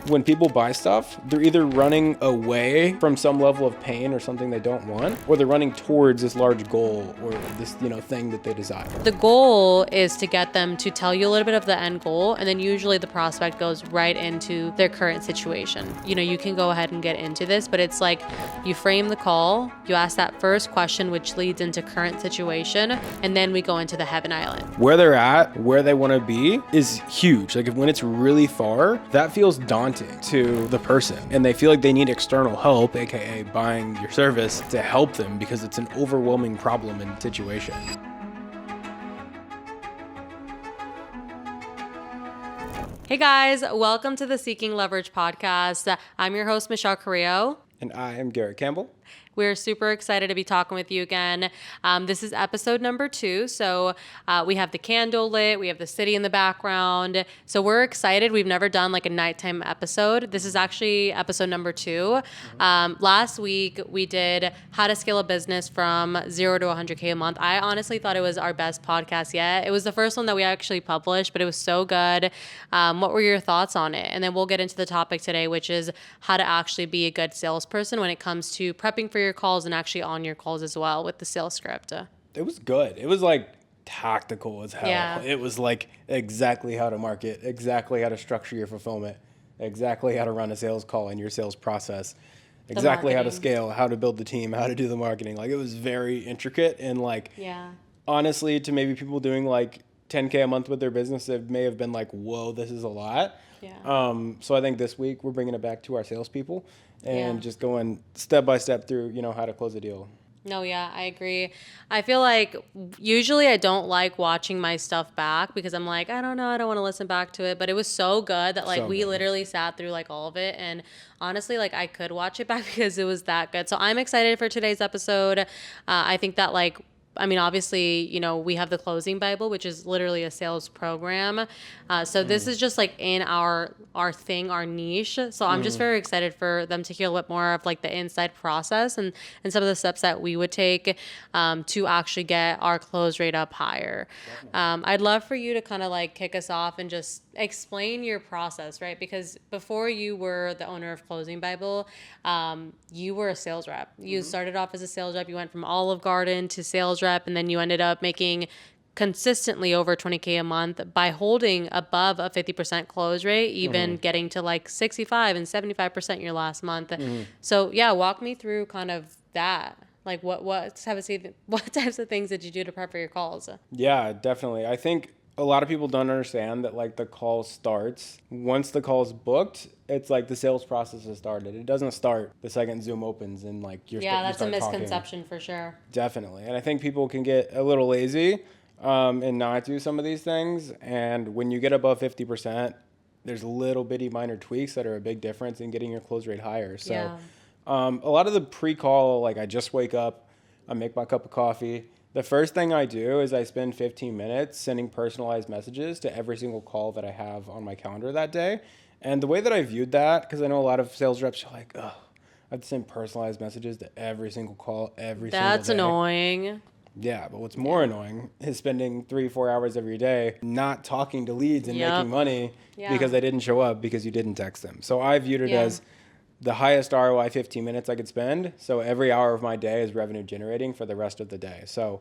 when people buy stuff, they're either running away from some level of pain or something they don't want, or they're running towards this large goal or this, thing that they desire. The goal is to get them to tell you a little bit of the end goal, and then usually the prospect goes right into their current situation. You can go ahead and get into this, but it's like you frame the call, you ask that first question, which leads into current situation, and then we go into the Heaven Island. Where they're at, where they want to be is huge. Like when it's really far, that feels daunting to the person, and they feel like they need external help, aka buying your service, to help them because it's an overwhelming problem and situation. Hey guys, welcome to the Seeking Leverage podcast. I'm your host, Michelle Carrillo. And I am Garrett Campbell. We're super excited to be talking with you again. This is episode number 2. So we have the candle lit. We have the city in the background. So we're excited. We've never done like a nighttime episode. This is actually episode number 2. Last week, we did how to scale a business from 0 to 100K a month. I honestly thought it was our best podcast yet. It was the first one that we actually published, but it was so good. What were your thoughts on it? And then we'll get into the topic today, which is how to actually be a good salesperson when it comes to prepping for your calls and actually on your calls as well with the sales script. It was good. It was like tactical as hell. Yeah. It was like exactly how to market, exactly how to structure your fulfillment, exactly how to run a sales call in your sales process, exactly how to scale, how to build the team, how to do the marketing. Like it was very intricate and like, honestly, to maybe people doing like 10K a month with their business, it may have been like, whoa, this is a lot. Yeah. So I think this week we're bringing it back to our salespeople and just going step by step through, how to close a deal. No, yeah, I agree. I feel like usually I don't like watching my stuff back because I'm like, I don't know, I don't want to listen back to it. But it was so good that like we literally sat through like all of it. And honestly, like I could watch it back because it was that good. So I'm excited for today's episode. I think that obviously, we have the Closing Bible, which is literally a sales program. So this is just like in our thing, our niche. So I'm just very excited for them to hear a little bit more of like the inside process and some of the steps that we would take to actually get our close rate up higher. I'd love for you to kind of like kick us off and just explain your process, right? Because before you were the owner of Closing Bible, you were a sales rep. You started off as a sales rep. You went from Olive Garden to sales rep, and then you ended up making consistently over 20K a month by holding above a 50% close rate, even getting to like 65 and 75% your last month. So yeah, walk me through kind of that. Like what types of things did you do to prep for your calls? Yeah, definitely. I think a lot of people don't understand that like the call starts. Once the call's booked, it's like the sales process has started. It doesn't start the second Zoom opens and like you that's start a misconception talking. For sure. Definitely. And I think people can get a little lazy and not do some of these things. And when you get above 50%, there's little bitty minor tweaks that are a big difference in getting your close rate higher. So a lot of the pre-call, like I just wake up, I make my cup of coffee. The first thing I do is I spend 15 minutes sending personalized messages to every single call that I have on my calendar that day. And the way that I viewed that, because I know a lot of sales reps are like, oh, I have to send personalized messages to every single call every single day. That's annoying. Yeah, but what's more annoying is spending 3-4 hours every day not talking to leads and making money because they didn't show up because you didn't text them. So I viewed it as the highest ROI 15 minutes I could spend. So every hour of my day is revenue generating for the rest of the day. So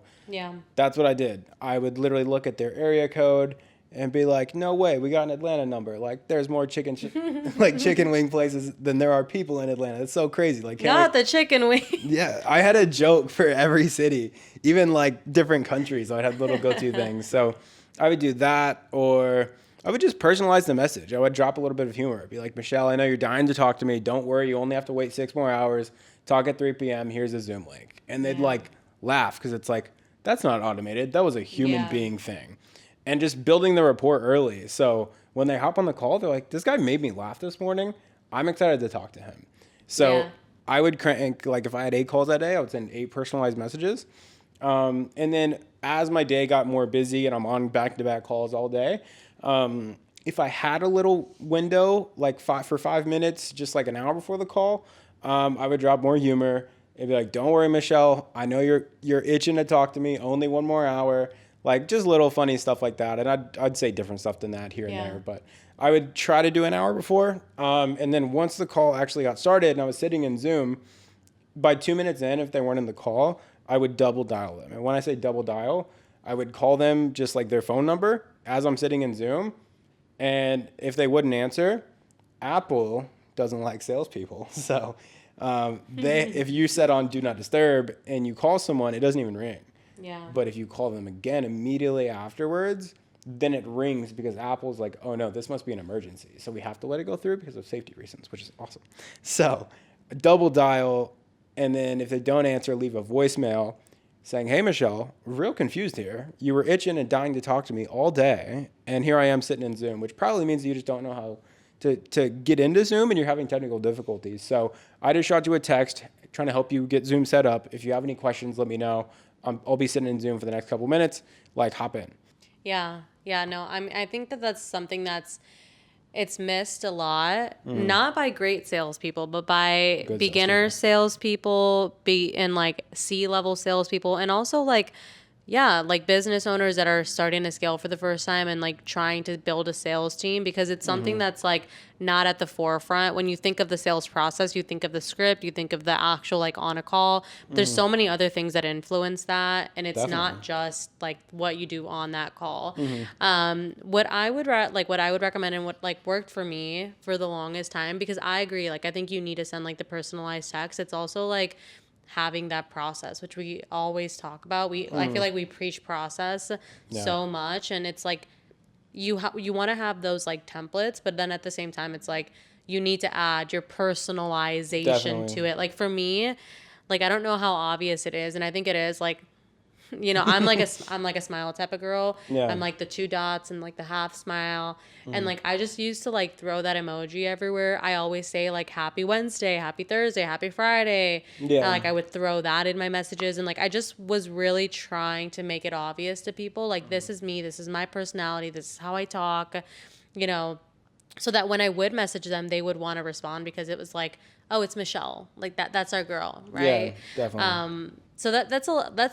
that's what I did. I would literally look at their area code and be like, no way, we got an Atlanta number. Like there's more chicken wing places than there are people in Atlanta. It's so crazy. Like not the chicken wing. Yeah, I had a joke for every city, even like different countries. I'd have little go-to things. So I would do that, or I would just personalize the message. I would drop a little bit of humor. I'd be like, Michelle, I know you're dying to talk to me. Don't worry, you only have to wait 6 more hours. Talk at 3 p.m. Here's a Zoom link. And they'd like laugh because it's like, that's not automated. That was a human being thing. And just building the rapport early. So when they hop on the call, they're like, this guy made me laugh this morning. I'm excited to talk to him. So I would crank, like if I had 8 calls that day, I would send 8 personalized messages. And then as my day got more busy and I'm on back-to-back calls all day, if I had a little window, like for 5 minutes, just like an hour before the call, I would drop more humor. It'd be like, don't worry, Michelle. I know you're itching to talk to me. Only 1 more hour. Like just little funny stuff like that. And I'd say different stuff than that here and there. But I would try to do an hour before. And then once the call actually got started and I was sitting in Zoom, by 2 minutes in, if they weren't in the call, I would double dial them. And when I say double dial, I would call them just like their phone number as I'm sitting in Zoom. And if they wouldn't answer, Apple doesn't like salespeople. So if you set on do not disturb and you call someone, it doesn't even ring. Yeah. But if you call them again immediately afterwards, then it rings because Apple's like, oh no, this must be an emergency. So we have to let it go through because of safety reasons, which is awesome. So double dial. And then if they don't answer, leave a voicemail saying, hey, Michelle, real confused here. You were itching and dying to talk to me all day. And here I am sitting in Zoom, which probably means you just don't know how to get into Zoom and you're having technical difficulties. So I just shot you a text trying to help you get Zoom set up. If you have any questions, let me know. I'll be sitting in Zoom for the next couple minutes. Like, hop in. Yeah. Yeah. No, I think that's something it's missed a lot, not by great salespeople, but by Good beginner salespeople, and like C-level salespeople, and also like, yeah, like business owners that are starting to scale for the first time and like trying to build a sales team, because it's something that's like not at the forefront. When you think of the sales process, you think of the script, you think of the actual like on a call. There's so many other things that influence that, and it's not just like what you do on that call. What I would recommend and what like worked for me for the longest time, because I agree, like I think you need to send like the personalized text. It's also like having that process, which we always talk about. I feel like we preach process so much, and it's like you want to have those like templates, but then at the same time it's like you need to add your personalization to it. Like for me, like I don't know how obvious it is, and I think it is, like, you know, I'm like a smile type of girl. Yeah. I'm like the 2 dots and like the half smile. And like I just used to like throw that emoji everywhere. I always say like happy Wednesday, happy Thursday, happy Friday. Yeah. Like I would throw that in my messages, and like I just was really trying to make it obvious to people, like this is me, this is my personality, this is how I talk, you know, so that when I would message them, they would want to respond, because it was like, oh, it's Michelle, like that's our girl, right? Yeah, definitely. So that's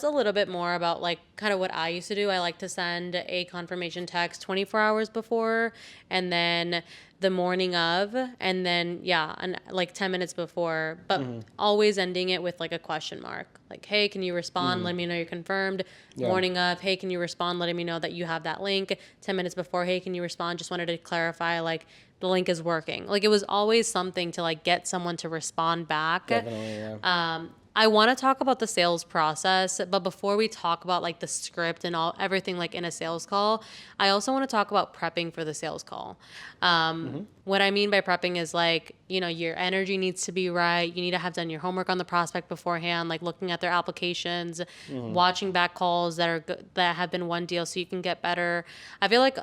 a little bit more about like kind of what I used to do. I like to send a confirmation text 24 hours before, and then the morning of, and then and like 10 minutes before, but always ending it with like a question mark. Like, hey, can you respond? Let me know you're confirmed. Yeah. Morning of, hey, can you respond? Letting me know that you have that link. 10 minutes before, hey, can you respond? Just wanted to clarify, like, the link is working. Like, it was always something to like get someone to respond back. Definitely, yeah. I want to talk about the sales process, but before we talk about like the script and everything like in a sales call, I also want to talk about prepping for the sales call. What I mean by prepping is like, you know, your energy needs to be right. You need to have done your homework on the prospect beforehand, like looking at their applications, watching back calls that have been one deal so you can get better. I feel like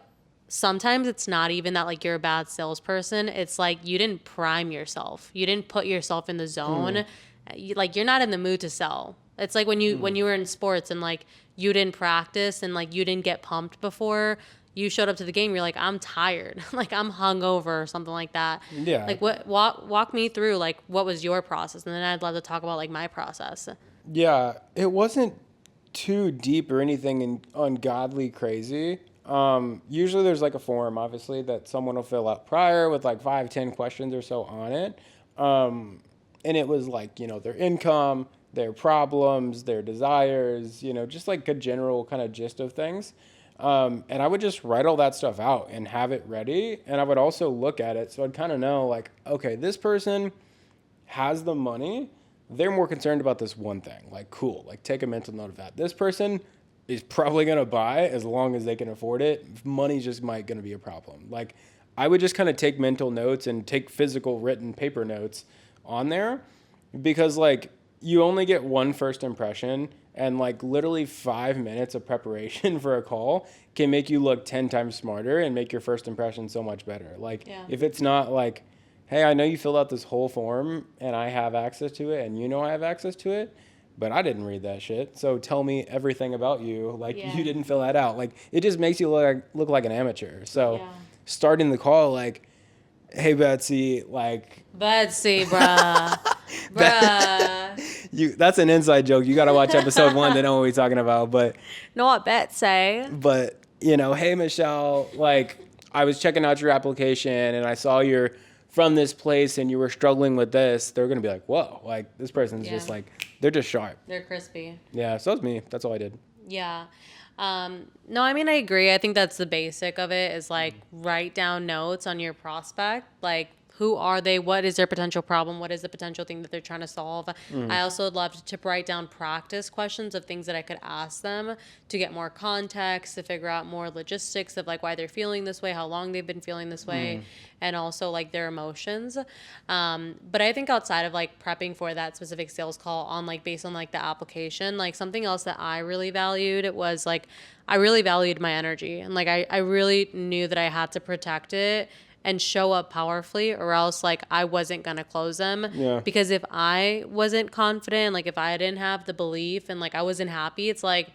sometimes it's not even that like you're a bad salesperson. It's like you didn't prime yourself. You didn't put yourself in the zone. You're not in the mood to sell. It's like when you were in sports and like you didn't practice and like you didn't get pumped before you showed up to the game. You're like, I'm tired, like I'm hungover or something like that. Yeah. Like walk me through like what was your process, and then I'd love to talk about like my process. Yeah, it wasn't too deep or anything ungodly crazy. Usually there's like a form, obviously, that someone will fill out prior with like 5-10 questions or so on it. And it was like, you know, their income, their problems, their desires, you know, just like a general kind of gist of things. And I would just write all that stuff out and have it ready. And I would also look at it. So I'd kind of know like, okay, this person has the money. They're more concerned about this one thing. Like, cool. Like, take a mental note of that. This person is probably going to buy as long as they can afford it. Money's just going to be a problem. Like, I would just kind of take mental notes and take physical written paper notes on there, because like you only get one first impression, and like literally 5 minutes of preparation for a call can make you look 10 times smarter and make your first impression so much better. Like if it's not like, hey, I know you filled out this whole form and I have access to it and you know I have access to it, but I didn't read that shit. So tell me everything about you. Like you didn't fill that out. Like it just makes you look like an amateur. So starting the call, like, hey, Betsy, like... Betsy, bruh. That's an inside joke. You got to watch episode 1 to know what we're talking about. But know what Betsy. But, you know, hey, Michelle, like, I was checking out your application and I saw you're from this place and you were struggling with this, they're going to be like, whoa, like this person's just like, they're just sharp. They're crispy. Yeah. So it's me. That's all I did. Yeah. No, I mean, I agree. I think that's the basic of it is like write down notes on your prospect. Like, who are they? What is their potential problem? What is the potential thing that they're trying to solve? I also would love to write down practice questions of things that I could ask them to get more context, to figure out more logistics of like why they're feeling this way, how long they've been feeling this way, and also like their emotions. But I think outside of like prepping for that specific sales call on like based on like the application, like something else that I really valued was like I really valued my energy, and like I really knew that I had to protect it and show up powerfully, or else like I wasn't gonna close them. Yeah. Because if I wasn't confident, like if I didn't have the belief and like I wasn't happy, it's like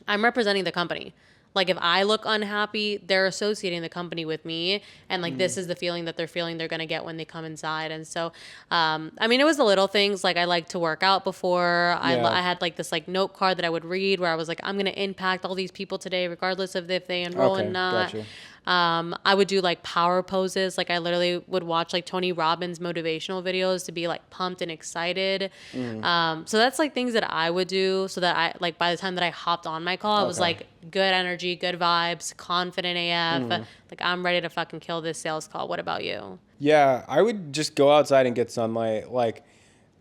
I'm representing the company. Like if I look unhappy, they're associating the company with me, and like this is the feeling that they're feeling they're gonna get when they come inside. And so, I mean, it was the little things. Like I like to work out before. I had like this like note card that I would read where I was like, I'm gonna impact all these people today, regardless of if they enroll or not. Gotcha. I would do like power poses. Like I literally would watch like Tony Robbins motivational videos to be like pumped and excited. So that's like things that I would do so that I like by the time that I hopped on my call, I was like good energy, good vibes, confident AF. Like I'm ready to fucking kill this sales call. What about you? Yeah, I would just go outside and get sunlight. Like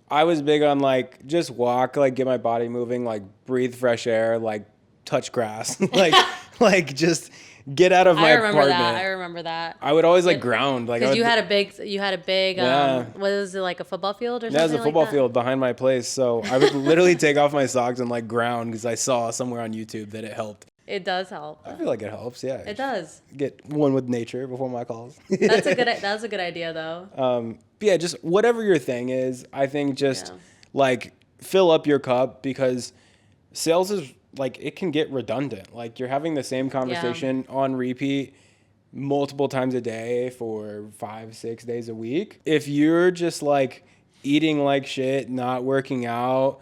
I was big on like just walk, like get my body moving, like breathe fresh air, like touch grass, like just get out of my apartment. I remember that. I would always like ground, like because you had a big what was it, like a football field or something? Yeah, it was a football like that? field behind my place. So I would literally take off my socks and like ground because I saw somewhere on YouTube that it helped. It does help. I feel like it helps. Yeah, it does. Get one with nature before my calls. That's a good idea though. But yeah, just whatever your thing is, I think just like fill up your cup, because sales is like it can get redundant. Like you're having the same conversation on repeat multiple times a day for 5-6 days a week. If you're just like eating like shit, not working out,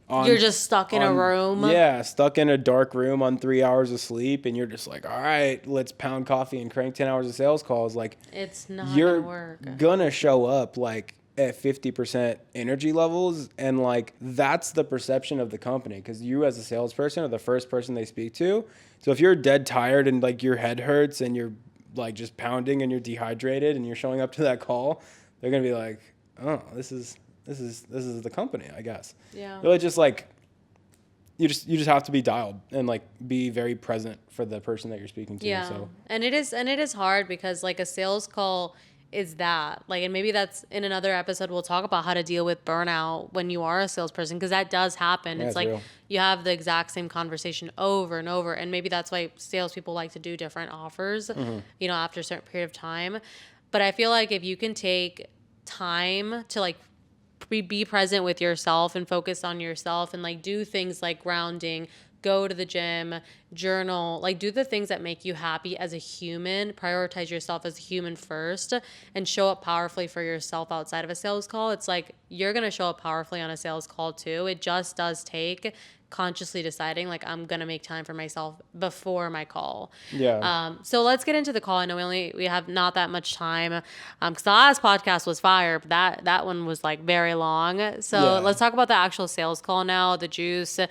you're just stuck in a room. Yeah, stuck in a dark room on 3 hours of sleep, and you're just like, all right, let's pound coffee and crank 10 hours of sales calls. Like it's not you're gonna work. Gonna show up like at 50% energy levels, and like that's the perception of the company, because you as a salesperson are the first person they speak to. So if you're dead tired and like your head hurts and you're like just pounding and you're dehydrated and you're showing up to that call, they're gonna be like, oh, this is the company, I guess. Yeah. Really just like you just have to be dialed and like be very present for the person that you're speaking to. Yeah. So. And it is hard because like a sales call is that like, and maybe that's in another episode we'll talk about how to deal with burnout when you are a salesperson, because that does happen. Yeah, it's like real. You have the exact same conversation over and over, and maybe that's why salespeople like to do different offers, you know, after a certain period of time. But I feel like if you can take time to like be present with yourself and focus on yourself and like do things like grounding, go to the gym, journal, like do the things that make you happy as a human, prioritize yourself as a human first, and show up powerfully for yourself outside of a sales call. It's like you're going to show up powerfully on a sales call too. It just does take consciously deciding like I'm going to make time for myself before my call. Yeah. So let's get into the call. I know we have not that much time because the last podcast was fire, but that one was like very long. So let's talk about the actual sales call now, the juice.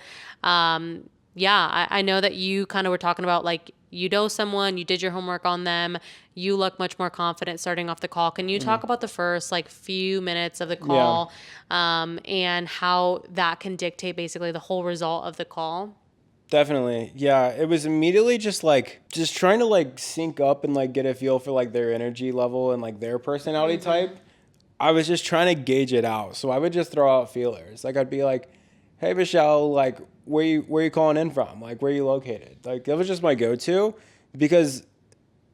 I know that you kind of were talking about like you know someone, you did your homework on them, you look much more confident starting off the call. Can you talk about the first like few minutes of the call and how that can dictate basically the whole result of the call? Definitely. Yeah. It was immediately just trying to like sync up and like get a feel for like their energy level and like their personality type. I was just trying to gauge it out. So I would just throw out feelers. Like I'd be like, hey, Michelle, like where you calling in from? Like where you located? Like that was just my go-to, because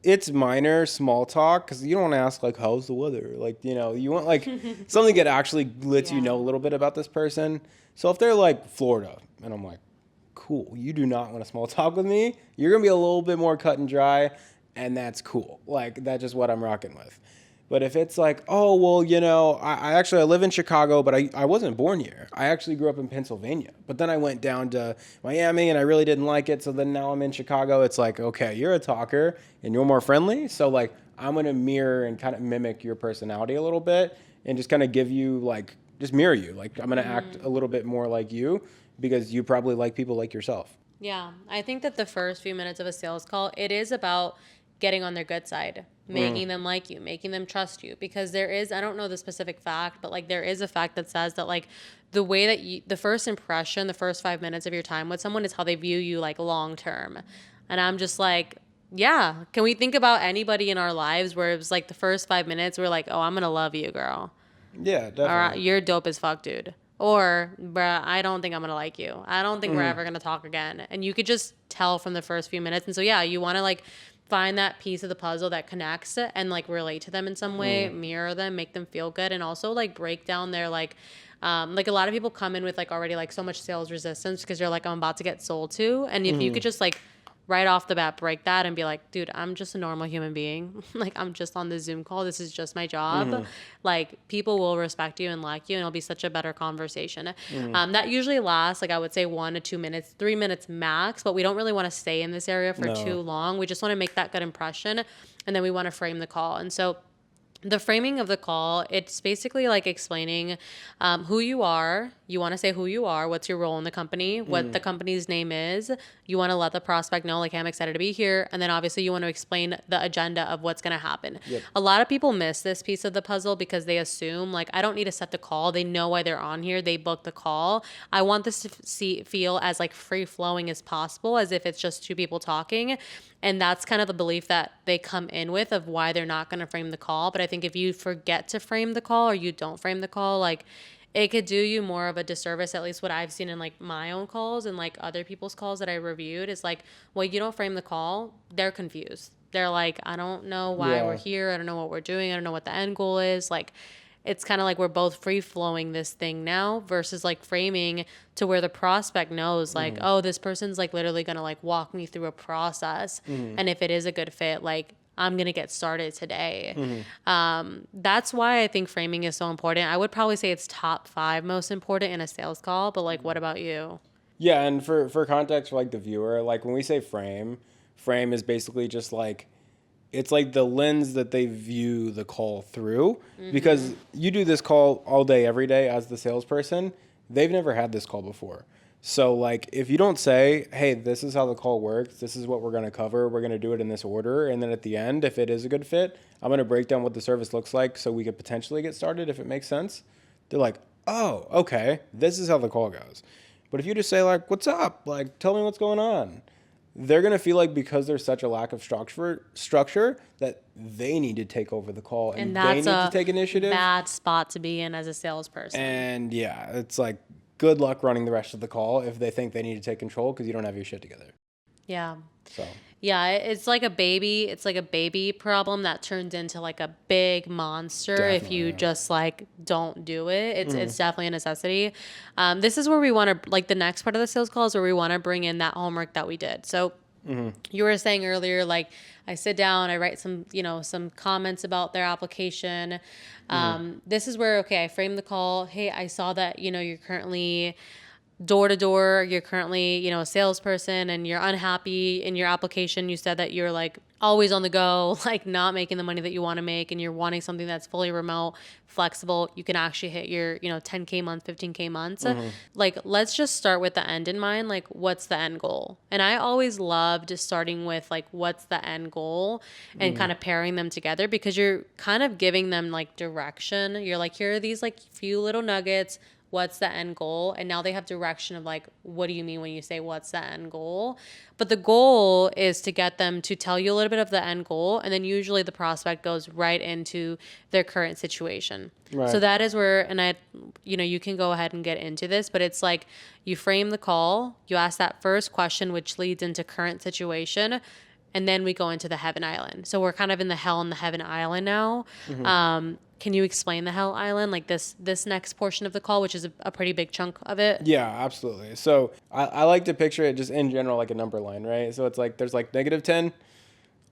it's minor small talk, because you don't want to ask like how's the weather, like, you know, you want like something that actually lets you know a little bit about this person. So if they're like Florida and I'm like, cool, you do not want to small talk with me, you're gonna be a little bit more cut and dry, and that's cool. Like that's just what I'm rocking with. But if it's like, oh, well, I live in Chicago, but I wasn't born here. I actually grew up in Pennsylvania. But then I went down to Miami and I really didn't like it. So then now I'm in Chicago. It's like, okay, you're a talker and you're more friendly. So like, I'm going to mirror and kind of mimic your personality a little bit and just kind of give you like, just mirror you. Like, I'm going to act a little bit more like you because you probably like people like yourself. Yeah. I think that the first few minutes of a sales call, it is about getting on their good side, making them like you, making them trust you. Because there is, I don't know the specific fact, but like there is a fact that says that like the way that you, the first impression, the first 5 minutes of your time with someone is how they view you like long term. And I'm just like, yeah, can we think about anybody in our lives where it was like the first 5 minutes we're like, oh, I'm gonna love you, girl. Yeah, definitely. Or you're dope as fuck, dude. Or, bruh, I don't think I'm going to like you. I don't think we're ever going to talk again. And you could just tell from the first few minutes. And so, yeah, you want to like find that piece of the puzzle that connects and like relate to them in some way, mirror them, make them feel good. And also like break down their like a lot of people come in with like already like so much sales resistance because they're like, I'm about to get sold to. And if you could just like right off the bat break that and be like, dude, I'm just a normal human being. Like, I'm just on the Zoom call. This is just my job. Like, people will respect you and like you, and it'll be such a better conversation. That usually lasts, like, I would say 1 to 2 minutes, 3 minutes max, but we don't really want to stay in this area for too long. We just want to make that good impression, and then we want to frame the call. And so the framing of the call, it's basically like explaining who you are. You want to say who you are, what's your role in the company, what the company's name is. You want to let the prospect know, like, hey, I'm excited to be here. And then obviously you want to explain the agenda of what's going to happen. Yep. A lot of people miss this piece of the puzzle because they assume, like, I don't need to set the call. They know why they're on here. They booked the call. I want this to feel as, like, free-flowing as possible, as if it's just two people talking. And that's kind of the belief that they come in with of why they're not going to frame the call. But I think if you forget to frame the call or you don't frame the call, like, it could do you more of a disservice, at least what I've seen in like my own calls and like other people's calls that I reviewed is like, well, you don't frame the call, they're confused. They're like, I don't know why we're here. I don't know what we're doing. I don't know what the end goal is. Like, it's kind of like we're both free flowing this thing now versus like framing to where the prospect knows like, oh, this person's like literally going to like walk me through a process. And if it is a good fit, like, I'm going to get started today. That's why I think framing is so important. I would probably say it's top 5 most important in a sales call, but like, what about you? Yeah. And for context, for like the viewer, like when we say frame is basically just like, it's like the lens that they view the call through, because you do this call all day, every day as the salesperson. They've never had this call before. So like, if you don't say, hey, this is how the call works, this is what we're going to cover, we're going to do it in this order, and then at the end, if it is a good fit, I'm going to break down what the service looks like so we could potentially get started if it makes sense. They're like, oh, okay, this is how the call goes. But if you just say like, what's up? Like, tell me what's going on. They're going to feel like because there's such a lack of structure that they need to take over the call and they need to take initiative. Bad spot to be in as a salesperson. And yeah, it's like, good luck running the rest of the call if they think they need to take control because you don't have your shit together. Yeah. So. Yeah, it's like a baby. It's like a baby problem that turns into like a big monster if you just like don't do it. It's definitely a necessity. This is where we want to, like, the next part of the sales call is where we want to bring in that homework that we did. So you were saying earlier, like, I sit down, I write some comments about their application. This is where, okay, I frame the call. Hey, I saw that, you're currently door to door, you're currently, a salesperson and you're unhappy in your application. You said that you're like always on the go, like not making the money that you want to make, and you're wanting something that's fully remote, flexible. You can actually hit your, 10K month, 15K months. Like, let's just start with the end in mind. Like, what's the end goal? And I always loved starting with like, what's the end goal and kind of pairing them together, because you're kind of giving them like direction. You're like, here are these like few little nuggets. What's the end goal? And now they have direction of like, what do you mean when you say what's the end goal? But the goal is to get them to tell you a little bit of the end goal. And then usually the prospect goes right into their current situation. Right. So that is where, and you can go ahead and get into this, but it's like you frame the call, you ask that first question, which leads into current situation. And then we go into the Heaven Island. So we're kind of in the Hell and the Heaven Island now. Can you explain the Hell Island, like this next portion of the call, which is a pretty big chunk of it? Yeah, absolutely. So I like to picture it just in general like a number line, right? So it's like there's like -10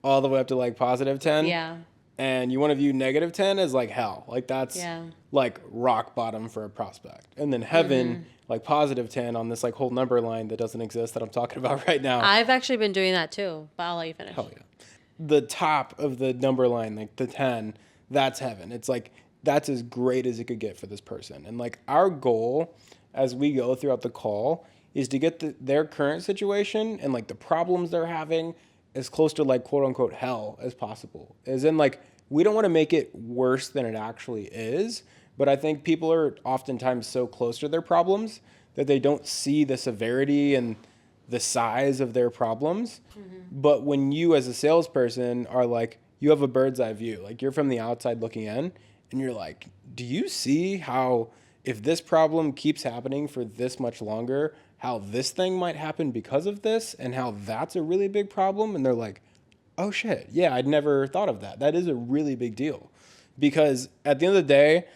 all the way up to like +10. Yeah. And you want to view negative 10 as like hell. Like that's like rock bottom for a prospect. And then heaven, like positive 10 on this like whole number line that doesn't exist that I'm talking about right now. I've actually been doing that too, but I'll let you finish. Hell yeah. The top of the number line, like the 10, that's heaven. It's like, that's as great as it could get for this person. And like our goal as we go throughout the call is to get their current situation and like the problems they're having as close to like quote unquote hell as possible. As in like, we don't want to make it worse than it actually is, but I think people are oftentimes so close to their problems that they don't see the severity and the size of their problems. But when you as a salesperson are like, you have a bird's eye view, like you're from the outside looking in and you're like, do you see how if this problem keeps happening for this much longer, how this thing might happen because of this and how that's a really big problem? And they're like, oh shit, yeah, I'd never thought of that. That is a really big deal. Because at the end of the day,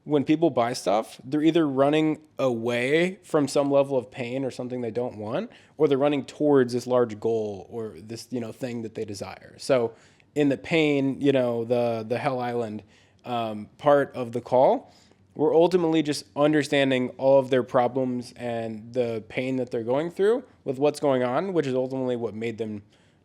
when people buy stuff, they're either running away from some level of pain or something they don't want, or they're running towards this large goal or this, thing that they desire. So in the pain, the Hell Island part of the call, we're ultimately just understanding all of their problems and the pain that they're going through with what's going on, which is ultimately what made them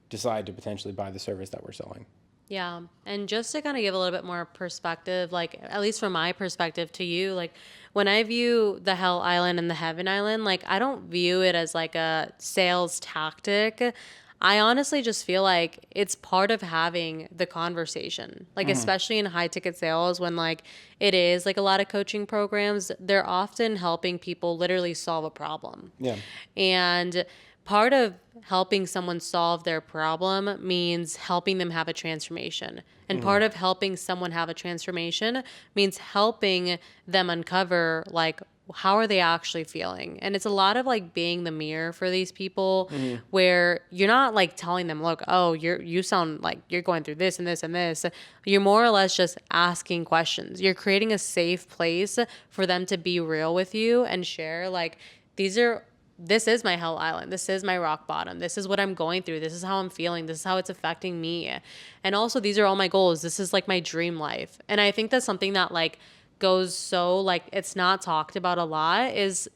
decide to potentially buy the service that we're selling. Yeah. And just to kind of give a little bit more perspective, like at least from my perspective to you, like when I view the Hell Island and the Heaven Island, like I don't view it as like a sales tactic. I honestly just feel like it's part of having the conversation, like especially in high ticket sales when like it is like a lot of coaching programs, they're often helping people literally solve a problem. Yeah. And part of helping someone solve their problem means helping them have a transformation. And part of helping someone have a transformation means helping them uncover like how are they actually feeling? And it's a lot of like being the mirror for these people where you're not like telling them, look, oh, you sound like you're going through this and this and this. You're more or less just asking questions. You're creating a safe place for them to be real with you and share like this is my Hell Island. This is my rock bottom. This is what I'm going through. This is how I'm feeling. This is how it's affecting me. And also these are all my goals. This is like my dream life. And I think that's something that like goes so like it's not talked about a lot is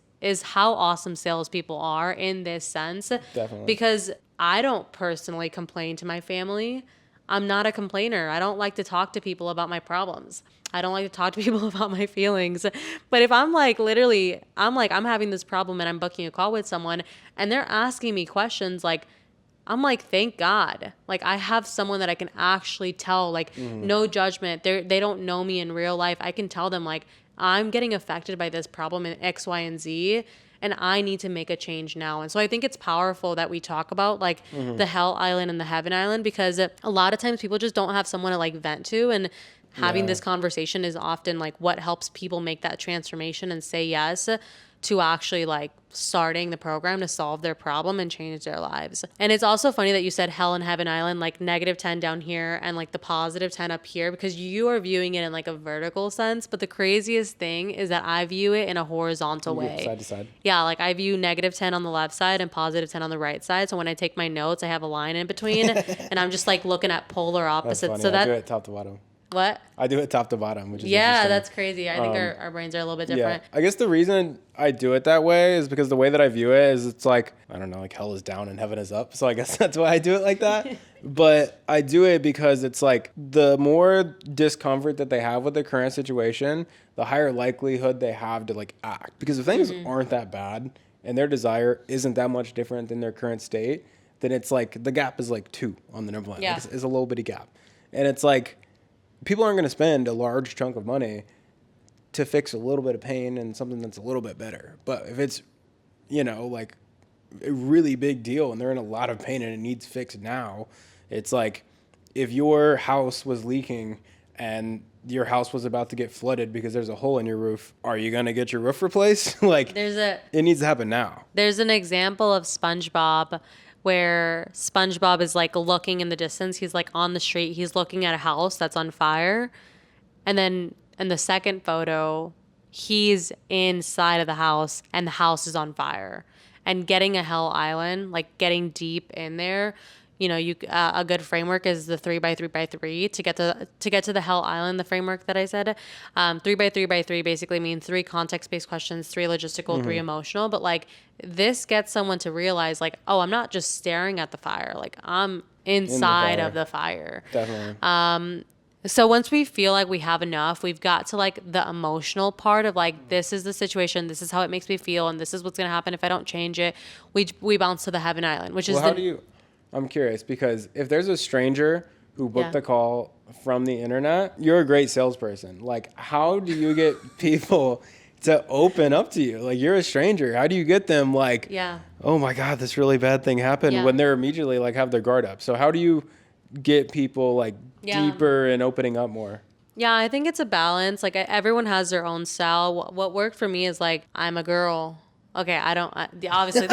how awesome salespeople are in this sense. Definitely. Because I don't personally complain to my family. I'm not a complainer. I don't like to talk to people about my problems. I don't like to talk to people about my feelings. But if I'm like literally, I'm having this problem and I'm booking a call with someone and they're asking me questions like, I'm like, thank God. Like I have someone that I can actually tell, like no judgment. They don't know me in real life. I can tell them like, I'm getting affected by this problem in X, Y, and Z. And I need to make a change now. And so I think it's powerful that we talk about like the Hell Island and the Heaven Island, because a lot of times people just don't have someone to like vent to. And having this conversation is often like what helps people make that transformation and say yes to actually like starting the program to solve their problem and change their lives. And it's also funny that you said Hell and Heaven Island, like negative 10 down here and like the positive 10 up here, because you are viewing it in like a vertical sense. But the craziest thing is that I view it in a horizontal way. Side to side. Yeah, like I view negative 10 on the left side and positive 10 on the right side. So when I take my notes, I have a line in between and I'm just like looking at polar opposites. That's funny. So I do it top to bottom. What? I do it top to bottom, which is yeah, that's crazy. I think our brains are a little bit different. Yeah. I guess the reason I do it that way is because the way that I view it is it's like, I don't know, like hell is down and heaven is up. So I guess that's why I do it like that. But I do it because it's like the more discomfort that they have with their current situation, the higher likelihood they have to like act. Because if things aren't that bad and their desire isn't that much different than their current state, then it's like the gap is like 2 on the number line. Yeah. Like it's a little bitty gap. And it's like, people aren't going to spend a large chunk of money to fix a little bit of pain and something that's a little bit better. But if it's, like a really big deal and they're in a lot of pain and it needs fixed now, it's like if your house was leaking and your house was about to get flooded because there's a hole in your roof, are you going to get your roof replaced? It needs to happen now. There's an example of SpongeBob where SpongeBob is like looking in the distance. He's like on the street. He's looking at a house that's on fire. And then in the second photo, he's inside of the house and the house is on fire. And getting a Hell Island, like getting deep in there, a good framework is the 3x3x3 to get to the Hell Island. The framework that I said, 3x3x3 basically means 3 context-based questions, 3 logistical, 3 emotional. But like this gets someone to realize like, oh, I'm not just staring at the fire. Like I'm inside of the fire. Definitely. So once we feel like we have enough, we've got to like the emotional part of like, this is the situation, this is how it makes me feel, and this is what's going to happen if I don't change it. We bounce to the Heaven Island, which is I'm curious, because if there's a stranger who booked the call from the internet, you're a great salesperson. Like, how do you get people to open up to you? Like, you're a stranger. How do you get them like, oh my God, this really bad thing happened, when they're immediately like have their guard up? So how do you get people like deeper and opening up more? Yeah, I think it's a balance. Like everyone has their own style. What worked for me is like, I'm a girl. Okay, obviously.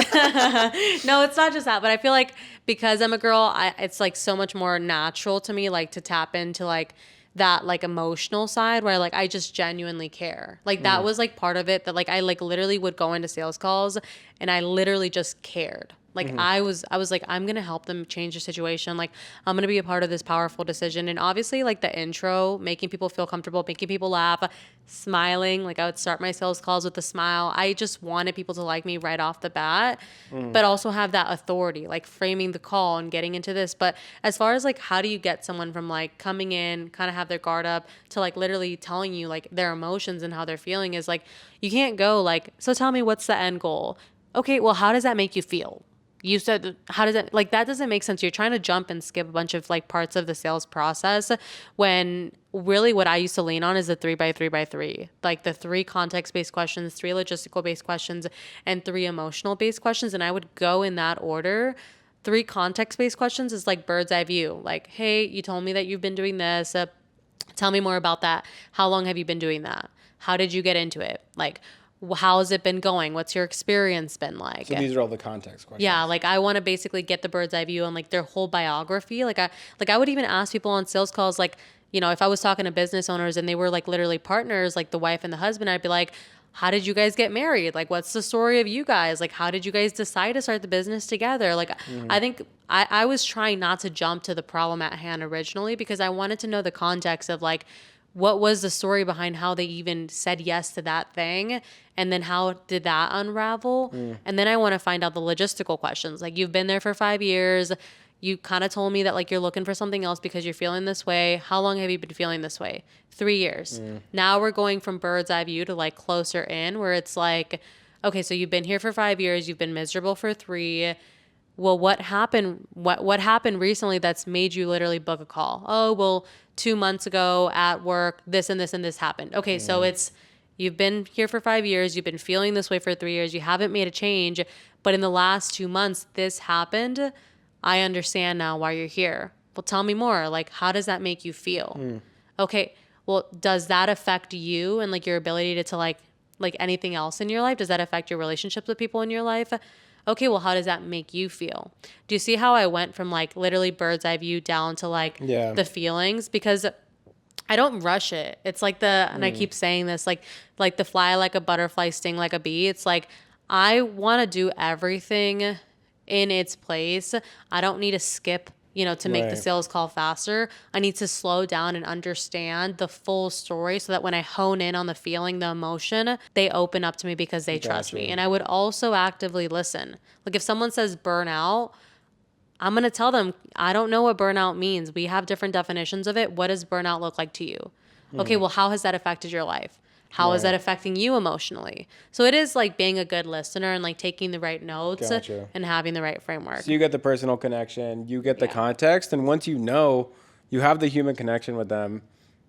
No, it's not just that, but I feel like because I'm a girl, it's like so much more natural to me, like to tap into like that like emotional side where like I just genuinely care. Like that was like part of it, that like I like literally would go into sales calls and I literally just cared. Like I was like, I'm going to help them change the situation. Like I'm going to be a part of this powerful decision. And obviously like the intro, making people feel comfortable, making people laugh, smiling. Like I would start my sales calls with a smile. I just wanted people to like me right off the bat, but also have that authority, like framing the call and getting into this. But as far as like, how do you get someone from like coming in, kind of have their guard up to like literally telling you like their emotions and how they're feeling, is like, you can't go like, so tell me what's the end goal? Okay, well, how does that make you feel? You said, how does it, like, that doesn't make sense. You're trying to jump and skip a bunch of like parts of the sales process, when really what I used to lean on is the 3x3x3, like the 3 context-based questions, 3 logistical-based questions, and 3 emotional-based questions. And I would go in that order. 3 context-based questions is like bird's eye view. Like, hey, you told me that you've been doing this. Tell me more about that. How long have you been doing that? How did you get into it? Like, how has it been going? What's your experience been like? So these are all the context questions. Yeah, like I want to basically get the bird's eye view on like their whole biography. Like I would even ask people on sales calls, like, if I was talking to business owners and they were like literally partners, like the wife and the husband, I'd be like, how did you guys get married? Like, what's the story of you guys? Like, how did you guys decide to start the business together? Like, I think I was trying not to jump to the problem at hand originally, because I wanted to know the context of like, what was the story behind how they even said yes to that thing? And then how did that unravel? And then I want to find out the logistical questions. Like, you've been there for 5 years. You kind of told me that like you're looking for something else because you're feeling this way. How long have you been feeling this way? 3 years. Now we're going from bird's eye view to like closer in, where it's like, okay, so you've been here for 5 years. You've been miserable for 3. Well, what happened? What happened recently that's made you literally book a call? Oh, well, 2 months ago at work, this and this and this happened. Okay, so it's, you've been here for 5 years, you've been feeling this way for 3 years, you haven't made a change, but in the last 2 months, this happened. I understand now why you're here. Well, tell me more. Like, how does that make you feel? Okay, well, does that affect you and like your ability to like anything else in your life? Does that affect your relationships with people in your life? Okay, well, how does that make you feel? Do you see how I went from like literally bird's eye view down to like the feelings? Because I don't rush it. It's like and I keep saying this, like the fly like a butterfly, sting like a bee. It's like, I want to do everything in its place. I don't need to skip, to make the sales call faster. I need to slow down and understand the full story so that when I hone in on the feeling, the emotion, they open up to me because they trust me. And I would also actively listen. Like if someone says burnout, I'm going to tell them, I don't know what burnout means. We have different definitions of it. What does burnout look like to you? Okay, well, how has that affected your life? How is that affecting you emotionally? So it is like being a good listener and like taking the right notes and having the right framework. So you get the personal connection, you get the context, and once you have the human connection with them,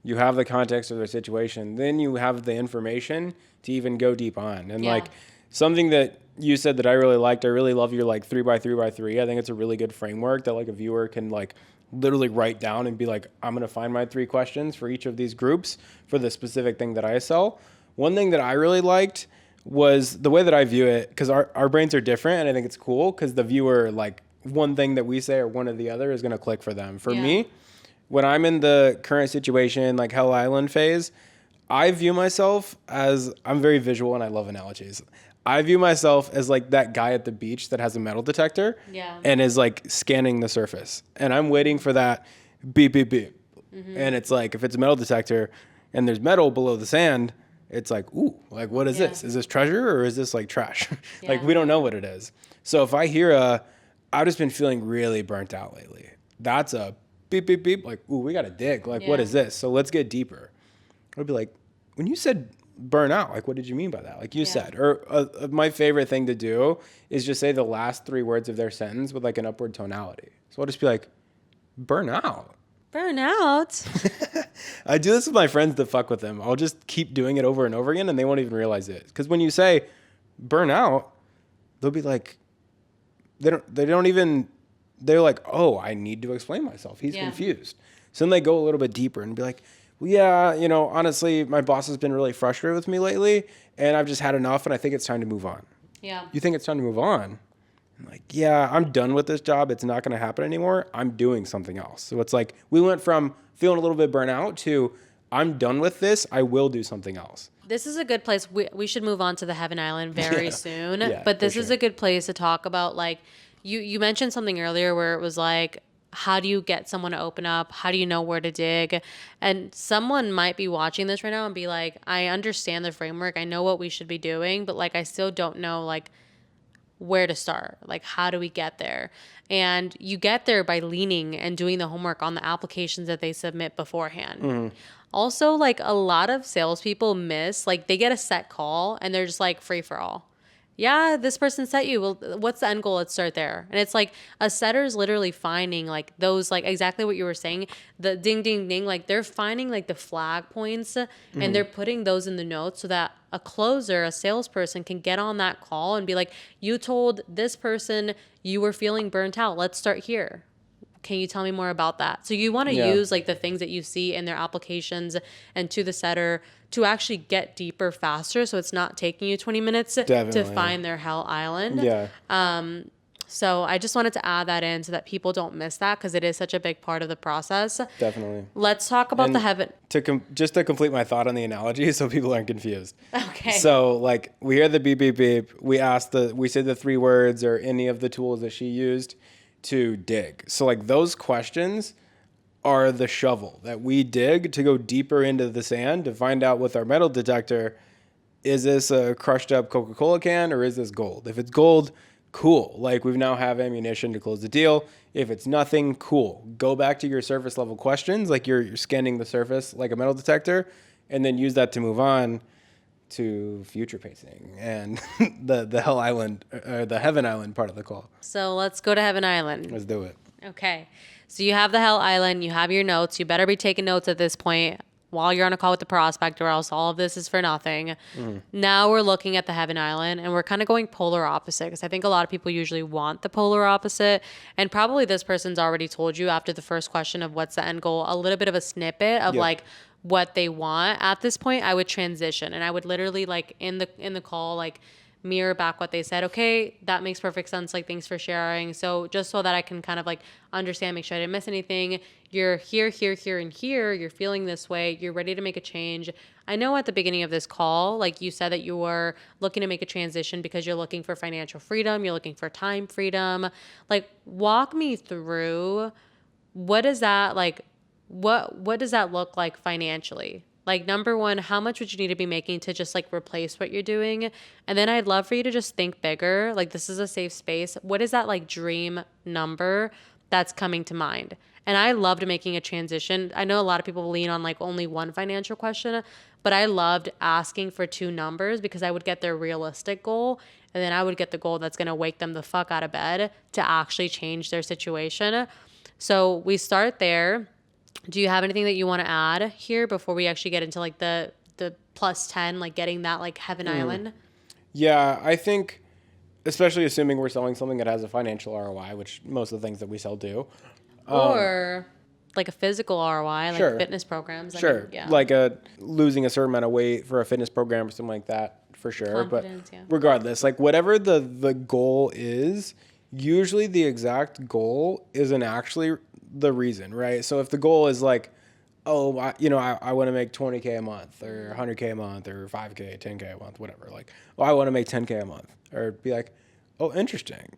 you have the context of their situation, then you have the information to even go deep on. And like something that you said that I really liked, I really love your like 3x3x3. I think it's a really good framework that like a viewer can like literally write down and be like, I'm going to find my 3 questions for each of these groups for the specific thing that I sell. One thing that I really liked was the way that I view it, because our brains are different, and I think it's cool because the viewer, like one thing that we say or one or the other is going to click for them. For me, when I'm in the current situation, like Hell Island phase, I view myself as, I'm very visual and I love analogies. I view myself as like that guy at the beach that has a metal detector and is like scanning the surface. And I'm waiting for that beep, beep, beep. And it's like, if it's a metal detector and there's metal below the sand, it's like, ooh, like, what is this? Is this treasure or is this like trash? Like, we don't know what it is. So if I hear I've just been feeling really burnt out lately. That's a beep, beep, beep. Like, ooh, we got to dig. Like, what is this? So let's get deeper. I'd be like, when you said burn out, like, what did you mean by that? Like you said, or my favorite thing to do is just say the last 3 words of their sentence with like an upward tonality. So I'll just be like, burn out. Burn out. I do this with my friends to fuck with them. I'll just keep doing it over and over again and they won't even realize it. Because when you say burn out, they'll be like, they're like, oh, I need to explain myself. He's confused. So then they go a little bit deeper and be like, well, yeah, you know, honestly, my boss has been really frustrated with me lately and I've just had enough and I think it's time to move on. Yeah. You think it's time to move on? I'm like, yeah, I'm done with this job. It's not going to happen anymore. I'm doing something else. So it's like, we went from feeling a little bit burnt out to I'm done with this. I will do something else. This is a good place. We should move on to the Heaven Island very soon. But this is a good place to talk about, like, you mentioned something earlier where it was like, how do you get someone to open up? How do you know where to dig? And someone might be watching this right now and be like, I understand the framework. I know what we should be doing, but like, I still don't know, like, where to start. Like, how do we get there? And you get there by leaning and doing the homework on the applications that they submit beforehand. Also, like, a lot of salespeople miss, like, they get a set call and they're just like free for all. Yeah, this person set you. Well, what's the end goal? Let's start there. And it's like a setter is literally finding like those, like exactly what you were saying, the ding, ding, ding. Like they're finding like the flag points and they're putting those in the notes so that a closer, a salesperson can get on that call and be like, you told this person you were feeling burnt out. Let's start here. Can you tell me more about that? So you want to use like the things that you see in their applications and to the setter to actually get deeper faster. So it's not taking you 20 minutes to find their hell island. So I just wanted to add that in so that people don't miss that because it is such a big part of the process. Definitely. Let's talk about the heaven. Just to complete my thought on the analogy so people aren't confused. Okay. So like we hear the beep, beep, beep. We said the 3 words or any of the tools that she used to dig. So like those questions are the shovel that we dig to go deeper into the sand to find out with our metal detector, is this a crushed up Coca-Cola can or is this gold? If it's gold, cool. Like we now have ammunition to close the deal. If it's nothing, cool. Go back to your surface level questions. Like you're scanning the surface like a metal detector and then use that to move on to future pacing and the Hell Island, the Heaven Island part of the call. So let's go to Heaven Island. Let's do it. Okay. So you have the Hell Island, you have your notes. You better be taking notes at this point while you're on a call with the prospect or else all of this is for nothing. Now we're looking at the Heaven Island and we're kind of going polar opposite because I think a lot of people usually want the polar opposite. And probably this person's already told you after the first question of what's the end goal, a little bit of a snippet of like what they want. At this point, I would transition and I would literally like in the call, like mirror back what they said. Okay, that makes perfect sense. Like, thanks for sharing. So just so that I can kind of like understand, make sure I didn't miss anything. You're here, here, here, and here. You're feeling this way. You're ready to make a change. I know at the beginning of this call, like you said that you were looking to make a transition because you're looking for financial freedom. You're looking for time freedom. Like, walk me through what does that like, what does that look like financially? Like, number one, how much would you need to be making to just like replace what you're doing? And then I'd love for you to just think bigger. Like, this is a safe space. What is that like dream number that's coming to mind? And I loved making a transition. I know a lot of people lean on like only one financial question, but I loved asking for 2 numbers because I would get their realistic goal and then I would get the goal that's going to wake them the fuck out of bed to actually change their situation. So we start there. Do you have anything that you want to add here before we actually get into like the plus 10, like getting that like Heaven Island? Yeah, I think, especially assuming we're selling something that has a financial ROI, which most of the things that we sell do. Or like a physical ROI, like fitness programs. I mean, yeah. Like losing a certain amount of weight for a fitness program or something like that, for sure. Confidence, but regardless, like whatever the goal is, usually the exact goal isn't actually the reason, right? So if the goal is like, oh, I want to make 20K a month or 100K a month or 5K, 10K a month, whatever. Like, oh, I want to make 10K a month, or be like, oh, interesting.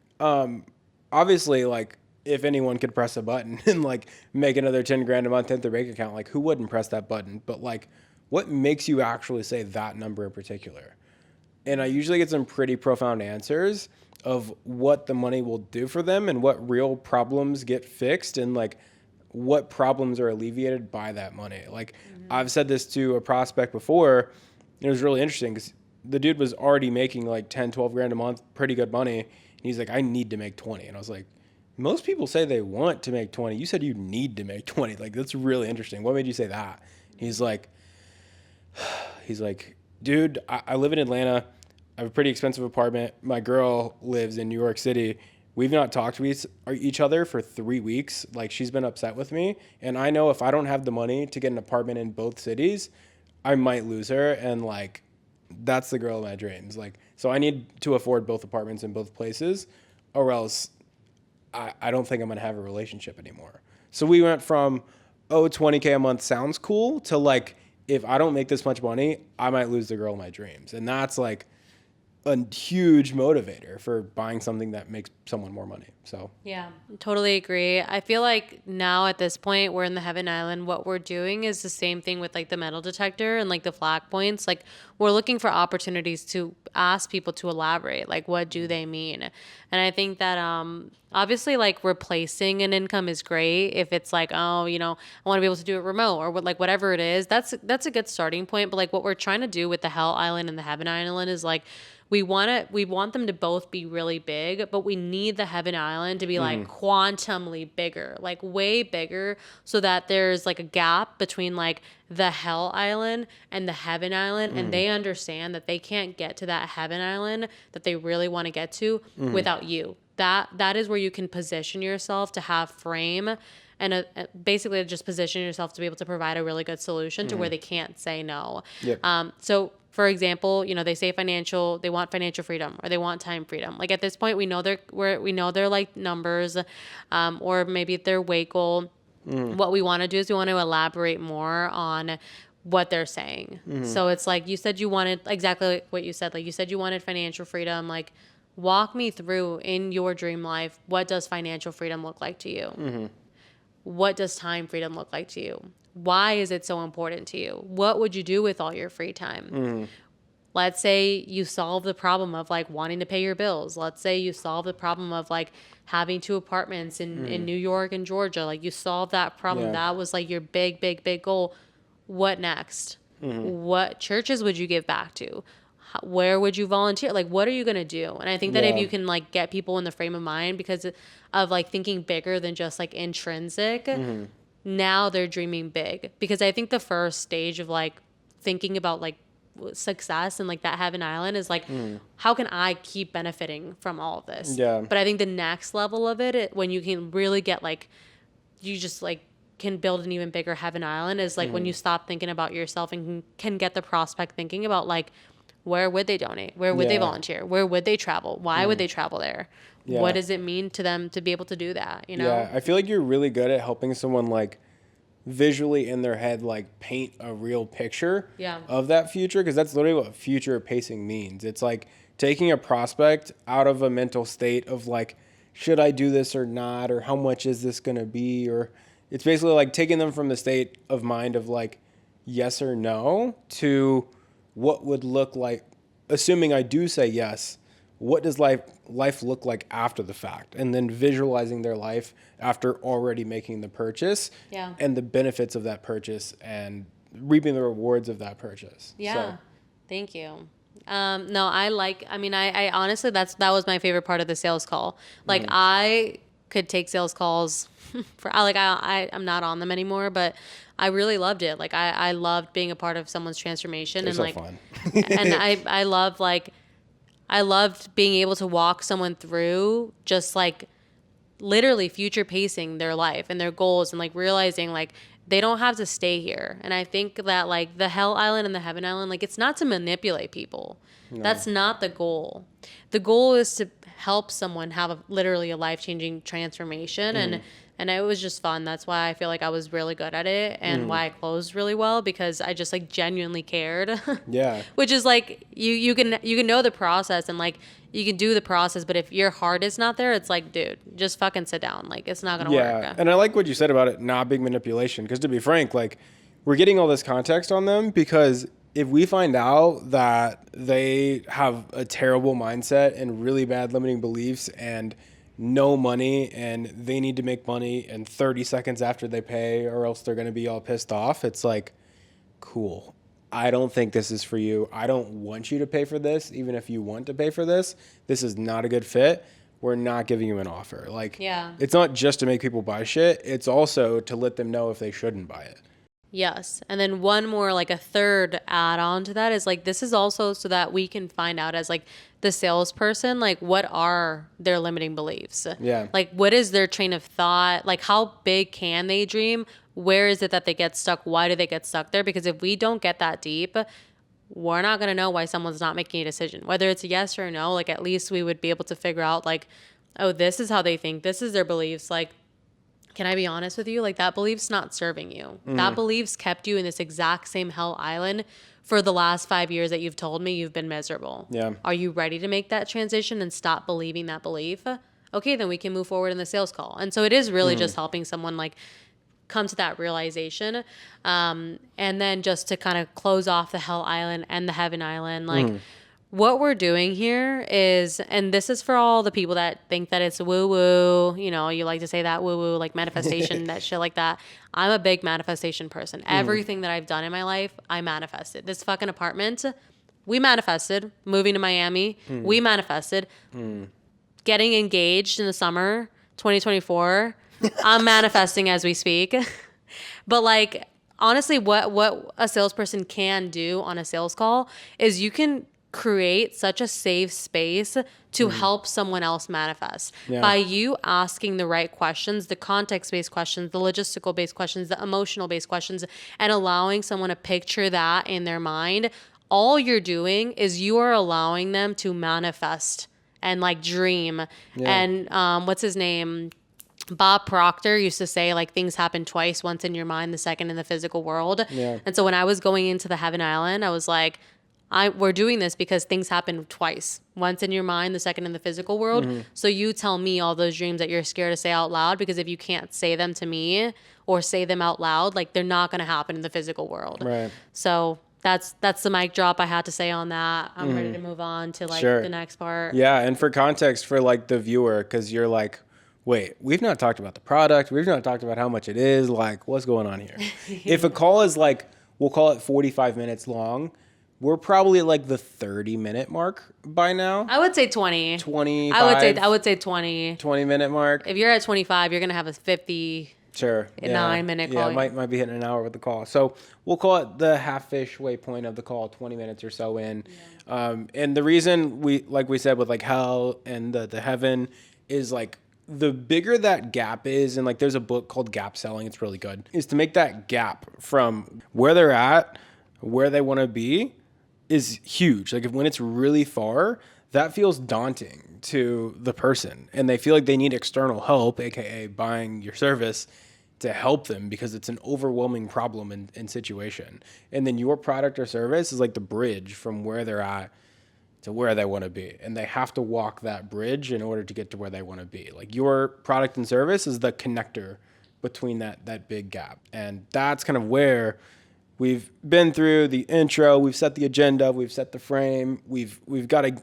Obviously, like, if anyone could press a button and like make another 10 grand a month in their bank account, like, who wouldn't press that button? But like, what makes you actually say that number in particular? And I usually get some pretty profound answers of what the money will do for them and what real problems get fixed and like what problems are alleviated by that money. Like I've said this to a prospect before, and it was really interesting because the dude was already making like 10, 12 grand a month, pretty good money. And he's like, I need to make 20. And I was like, most people say they want to make 20. You said you need to make 20. Like, that's really interesting. What made you say that? He's like, dude, I live in Atlanta. I have a pretty expensive apartment. My girl lives in New York City. We've not talked to each other for 3 weeks. Like, she's been upset with me. And I know if I don't have the money to get an apartment in both cities, I might lose her. And, like, that's the girl of my dreams. Like, so I need to afford both apartments in both places, or else I don't think I'm going to have a relationship anymore. So we went from, 20K a month sounds cool, to, like, if I don't make this much money, I might lose the girl of my dreams. And that's, like, a huge motivator for buying something that makes someone more money. So yeah, totally agree. I feel like now at this point we're in the Heaven Island. What we're doing is the same thing with like the metal detector and like the flag points. Like we're looking for opportunities to ask people to elaborate. Like what do they mean? And I think that obviously like replacing an income is great if it's like, oh, I want to be able to do it remote or like whatever it is. That's a good starting point. But like what we're trying to do with the Hell Island and the Heaven Island is like we want them to both be really big, but we need the Heaven Island to be like quantumly bigger, like way bigger, so that there's like a gap between like the Hell Island and the Heaven Island, and they understand that they can't get to that Heaven Island that they really want to get to without you. That is where you can position yourself to have frame and basically just position yourself to be able to provide a really good solution to where they can't say no. Yep. So for example, they say they want financial freedom or they want time freedom. Like at this point, we know they're like numbers, or maybe their weight goal. What we want to do is we want to elaborate more on what they're saying. So it's like you said you wanted exactly what you said. Like you said you wanted financial freedom. Like walk me through in your dream life, what does financial freedom look like to you? What does time freedom look like to you? Why is it so important to you? What would you do with all your free time? Let's say you solve the problem of like wanting to pay your bills. Let's say you solve the problem of like having 2 apartments in New York and Georgia. Like you solve that problem. Yeah. That was like your big goal. What next? What churches would you give back to? Where would you volunteer? Like, what are you going to do? And I think that if you can like get people in the frame of mind because of like thinking bigger than just like intrinsic, now they're dreaming big. Because I think the first stage of like thinking about like success and like that Heaven Island is like, how can I keep benefiting from all of this? Yeah. But I think the next level of it when you can really get like, you just like can build an even bigger Heaven Island is like when you stop thinking about yourself and can get the prospect thinking about like, where would they donate? Where would they volunteer? Where would they travel? Why would they travel there? Yeah. What does it mean to them to be able to do that? Yeah, I feel like you're really good at helping someone like visually in their head like paint a real picture of that future, because that's literally what future pacing means. It's like taking a prospect out of a mental state of like, should I do this or not, or how much is this going to be, or it's basically like taking them from the state of mind of like yes or no to what would look like, assuming I do say yes, what does life look like after the fact? And then visualizing their life after already making the purchase and the benefits of that purchase and reaping the rewards of that purchase. Yeah. So. Thank you. No, I honestly, that was my favorite part of the sales call. Like I could take sales calls I'm not on them anymore, but I really loved it. Like I loved being a part of someone's transformation. They're and so like fun. and I loved being able to walk someone through just like literally future pacing their life and their goals and like realizing like they don't have to stay here. And I think that like the Hell Island and the Heaven Island, like it's not to manipulate people. No. That's not the goal. the goal is to help someone have literally a life-changing transformation. And it was just fun. That's why I feel like I was really good at it, and why I closed really well, because I just like genuinely cared. Yeah. Which is like you can know the process, and like you can do the process, but if your heart is not there, it's like, dude, just fucking sit down. Like, it's not gonna work. And I like what you said about it not being manipulation, because to be frank, like, we're getting all this context on them because if we find out that they have a terrible mindset and really bad limiting beliefs and no money, and they need to make money in 30 seconds after they pay, or else they're going to be all pissed off, it's like, cool. I don't think this is for you. I don't want you to pay for this. Even if you want to pay for this, this is not a good fit. We're not giving you an offer. Like, it's not just to make people buy shit. It's also to let them know if they shouldn't buy it. Yes. And then one more, like a third add on to that is like, this is also so that we can find out as like the salesperson, like what are their limiting beliefs? Yeah. Like what is their train of thought? Like how big can they dream? Where is it that they get stuck? Why do they get stuck there? Because if we don't get that deep, we're not going to know why someone's not making a decision. Whether it's a yes or a no, like at least we would be able to figure out like, oh, this is how they think. This is their beliefs. Like, can I be honest with you? Like that belief's not serving you. That belief's kept you in this exact same hell island for the last 5 years that you've told me you've been miserable. Yeah. Are you ready to make that transition and stop believing that belief? Okay, then we can move forward in the sales call. And so it is really just helping someone like come to that realization. And then just to kind of close off the hell island and the heaven island, like what we're doing here is, and this is for all the people that think that it's woo woo, you know, you like to say that woo woo, like manifestation, that shit like that. I'm a big manifestation person. Everything that I've done in my life, I manifested. This fucking apartment, we manifested. Moving to Miami, we manifested. Getting engaged in the summer 2024, I'm manifesting as we speak. But like, honestly, what a salesperson can do on a sales call is you can create such a safe space to help someone else manifest by you asking the right questions, the context-based questions, the logistical-based questions, the emotional-based questions, and allowing someone to picture that in their mind. All you're doing is you are allowing them to manifest and like dream. And what's his name? Bob Proctor used to say like things happen twice, once in your mind, the second in the physical world. And so when I was going into the Heaven Island, I was like, we're doing this because things happen twice. Once in your mind, the second in the physical world. So you tell me all those dreams that you're scared to say out loud, because if you can't say them to me or say them out loud, like they're not going to happen in the physical world. Right. So that's the mic drop I had to say on that. I'm ready to move on to like the next part. Yeah. And for context for like the viewer, because you're like, wait, we've not talked about the product. We've not talked about how much it is. Like, what's going on here? If a call is like, we'll call it 45 minutes long, we're probably at like the 30-minute mark by now. I would say 20. 25. I would say 20. 20-minute mark. If you're at 25, you're going to have a 50. Sure. 9-minute call. Yeah, might be hitting an hour with the call. So we'll call it the half-ish waypoint of the call, 20 minutes or so in. And the reason like we said with like hell and the heaven is like, the bigger that gap is, and like there's a book called Gap Selling, it's really good, is to make that gap from where they're at, where they want to be, is huge. Like when it's really far, that feels daunting to the person, and they feel like they need external help, aka buying your service, to help them because it's an overwhelming problem and situation. And then your product or service is like the bridge from where they're at to where they want to be. And they have to walk that bridge in order to get to where they want to be. Like your product and service is the connector between that big gap. And that's kind of where we've been through the intro, we've set the agenda, we've set the frame, we've got a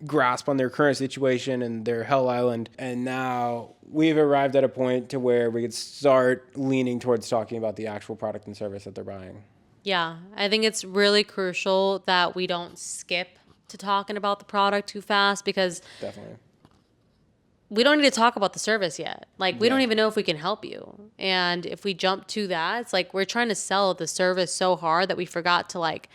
grasp on their current situation and their hell island. And now we've arrived at a point to where we could start leaning towards talking about the actual product and service that they're buying. Yeah, I think it's really crucial that we don't skip to talking about the product too fast, because definitely we don't need to talk about the service yet. Like we don't even know if we can help you. And if we jump to that, it's like we're trying to sell the service so hard that we forgot to like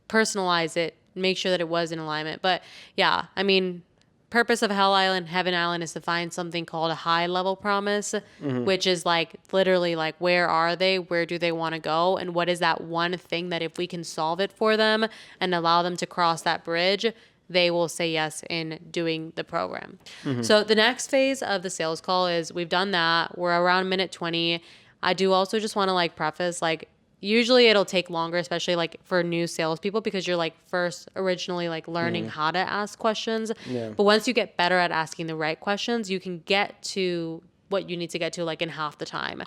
personalize it, make sure that it was in alignment. But yeah, I mean, purpose of Hell Island, Heaven Island is to find something called a high level promise, which is like literally like, where are they? Where do they want to go? And what is that one thing that if we can solve it for them and allow them to cross that bridge, they will say yes in doing the program. So the next phase of the sales call is we've done that. We're around minute 20. I do also just want to like preface, like, usually it'll take longer, especially like for new salespeople, because you're like first originally like learning how to ask questions. Yeah. But once you get better at asking the right questions, you can get to what you need to get to like in half the time.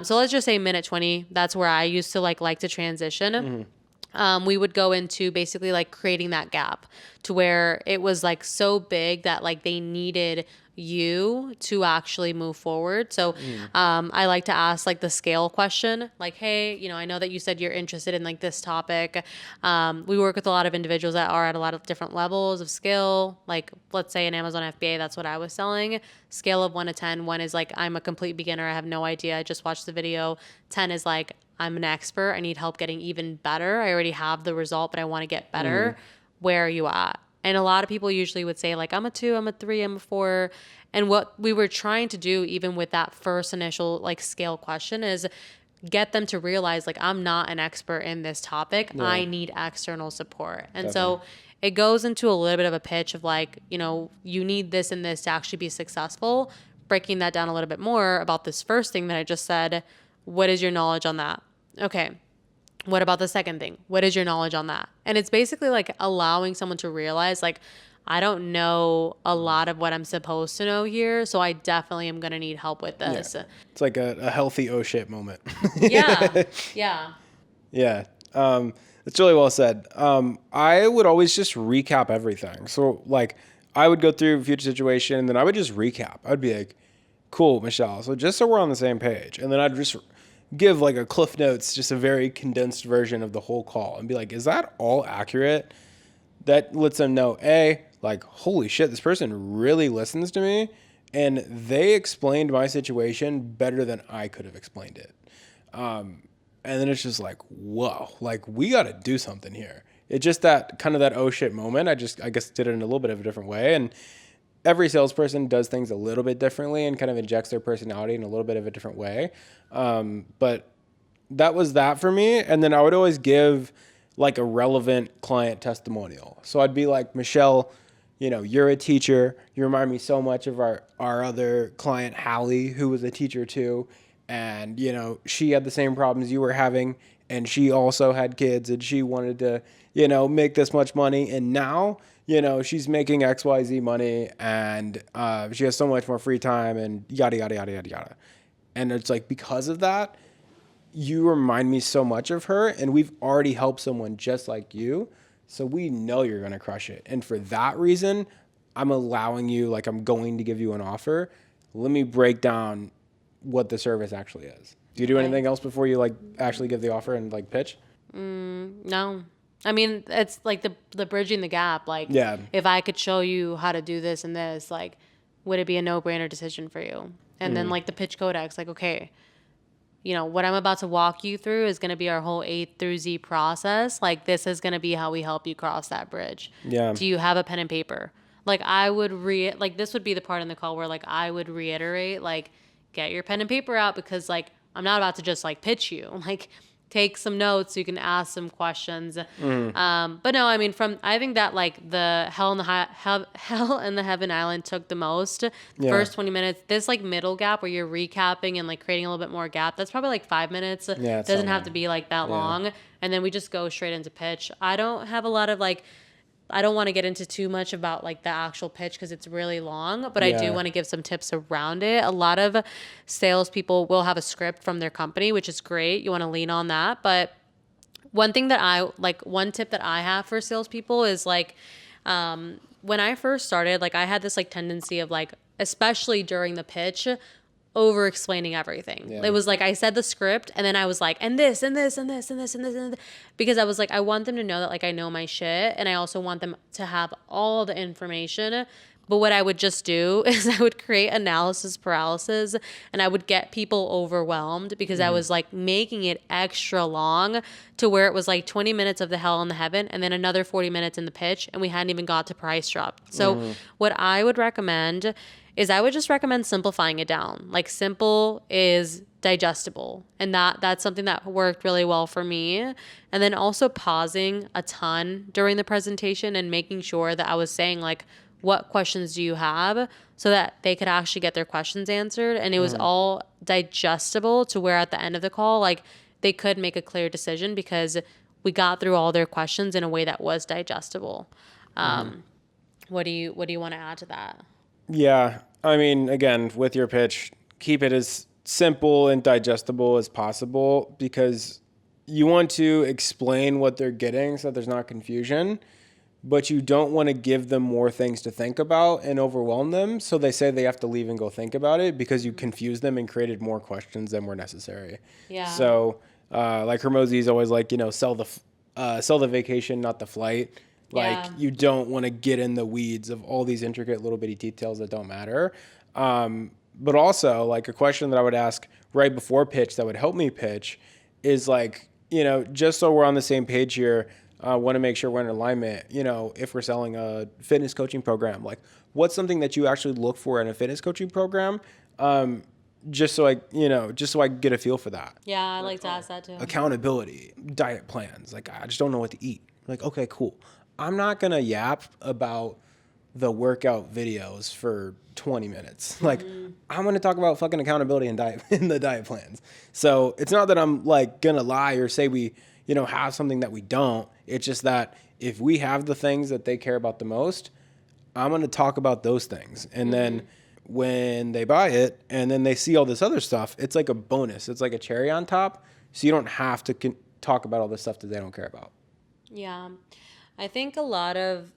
So let's just say minute 20. That's where I used to like to transition. We would go into basically like creating that gap to where it was like so big that like they needed you to actually move forward. So I like to ask like the scale question, like, hey, you know, I know that you said you're interested in like this topic. We work with a lot of individuals that are at a lot of different levels of skill. Like, let's say in Amazon FBA, that's what I was selling. Scale of 1 to 10. 1 is like, I'm a complete beginner. I have no idea. I just watched the video. 10 is like, I'm an expert. I need help getting even better. I already have the result, but I want to get better. Where are you at? And a lot of people usually would say like, I'm a 2, I'm a 3, I'm a 4. And what we were trying to do, even with that first initial like scale question, is get them to realize like, I'm not an expert in this topic. Yeah. I need external support. And Definitely. So it goes into a little bit of a pitch of like, you know, you need this and this to actually be successful. Breaking that down a little bit more about this first thing that I just said, what is your knowledge on that? Okay. What about the second thing? What is your knowledge on that? And it's basically like allowing someone to realize like, I don't know a lot of what I'm supposed to know here, so I definitely am going to need help with this. Yeah. It's like a healthy oh shit moment. Yeah. Yeah. Yeah. It's really well said. I would always just recap everything. So like I would go through a future situation and then I would just recap. I'd be like, cool, Michelle. So just so we're on the same page. And then I'd just give like a Cliff Notes, just a very condensed version of the whole call and be like, is that all accurate? That lets them know, A, like, holy shit, this person really listens to me and they explained my situation better than I could have explained it. And then it's just like, whoa, like we got to do something here. It's just that kind of that oh shit moment. I guess did it in a little bit of a different way. And every salesperson does things a little bit differently and kind of injects their personality in a little bit of a different way. But that was that for me. And then I would always give like a relevant client testimonial. So I'd be like, Michelle, you know, you're a teacher. You remind me so much of our other client, Hallie, who was a teacher too. And, you know, she had the same problems you were having. And she also had kids and she wanted to, you know, make this much money. And now, you know, she's making XYZ money and she has so much more free time and yada, yada, yada, yada, yada. And it's like, because of that, you remind me so much of her and we've already helped someone just like you. So we know you're going to crush it. And for that reason, I'm allowing you, like I'm going to give you an offer. Let me break down what the service actually is. Do you do anything else before you like actually give the offer and like pitch? No. I mean, it's like the bridging the gap. Like, yeah. If I could show you how to do this and this, like, would it be a no-brainer decision for you? And then like the pitch codex, like, okay, you know, what I'm about to walk you through is going to be our whole A through Z process. Like, this is going to be how we help you cross that bridge. Yeah. Do you have a pen and paper? Like, I would like, this would be the part in the call where like I would reiterate, like, get your pen and paper out because like I'm not about to just like pitch you. Like, take some notes so you can ask some questions. But no, I mean, I think that like the Hell and the Heaven Island took the most. First 20 minutes, this like middle gap where you're recapping and like creating a little bit more gap, that's probably like 5 minutes. Yeah, it doesn't have to be like that long. And then we just go straight into pitch. I don't have a lot of like, I don't want to get into too much about like the actual pitch because it's really long, but I do want to give some tips around it. A lot of salespeople will have a script from their company, which is great. You want to lean on that. But one tip that I have for salespeople is like, when I first started, like I had this like tendency of like, especially during the pitch, over explaining everything. Yeah. It was like I said the script and then I was like, and this and this and this and this and this and this, because I was like, I want them to know that like I know my shit and I also want them to have all the information. But what I would just do is I would create analysis paralysis and I would get people overwhelmed because I was like making it extra long to where it was like 20 minutes of the Hell and the Heaven and then another 40 minutes in the pitch and we hadn't even got to price drop. So what I would recommend is I would just recommend simplifying it down. Like, simple is digestible. And that's something that worked really well for me. And then also pausing a ton during the presentation and making sure that I was saying like, what questions do you have, so that they could actually get their questions answered. And it was all digestible to where at the end of the call, like they could make a clear decision because we got through all their questions in a way that was digestible. What do you want to add to that? Yeah. I mean, again, with your pitch, keep it as simple and digestible as possible, because you want to explain what they're getting so that there's not confusion, but you don't want to give them more things to think about and overwhelm them. So they say they have to leave and go think about it because you confused them and created more questions than were necessary. Yeah. So like Hermosi is always like, sell the vacation, not the flight. Like you don't want to get in the weeds of all these intricate little bitty details that don't matter. But also like a question that I would ask right before pitch that would help me pitch is like, just so we're on the same page here, I want to make sure we're in alignment. If we're selling a fitness coaching program, like what's something that you actually look for in a fitness coaching program? Just so I get a feel for that. Yeah, I like to ask that too. Accountability, diet plans. Like I just don't know what to eat. Like, okay, cool. I'm not going to yap about the workout videos for 20 minutes. Like I'm going to talk about fucking accountability and diet in the diet plans. So it's not that I'm like going to lie or say we, have something that we don't. It's just that if we have the things that they care about the most, I'm going to talk about those things. And then when they buy it and then they see all this other stuff, it's like a bonus. It's like a cherry on top. So you don't have to talk about all the stuff that they don't care about. Yeah. I think a lot of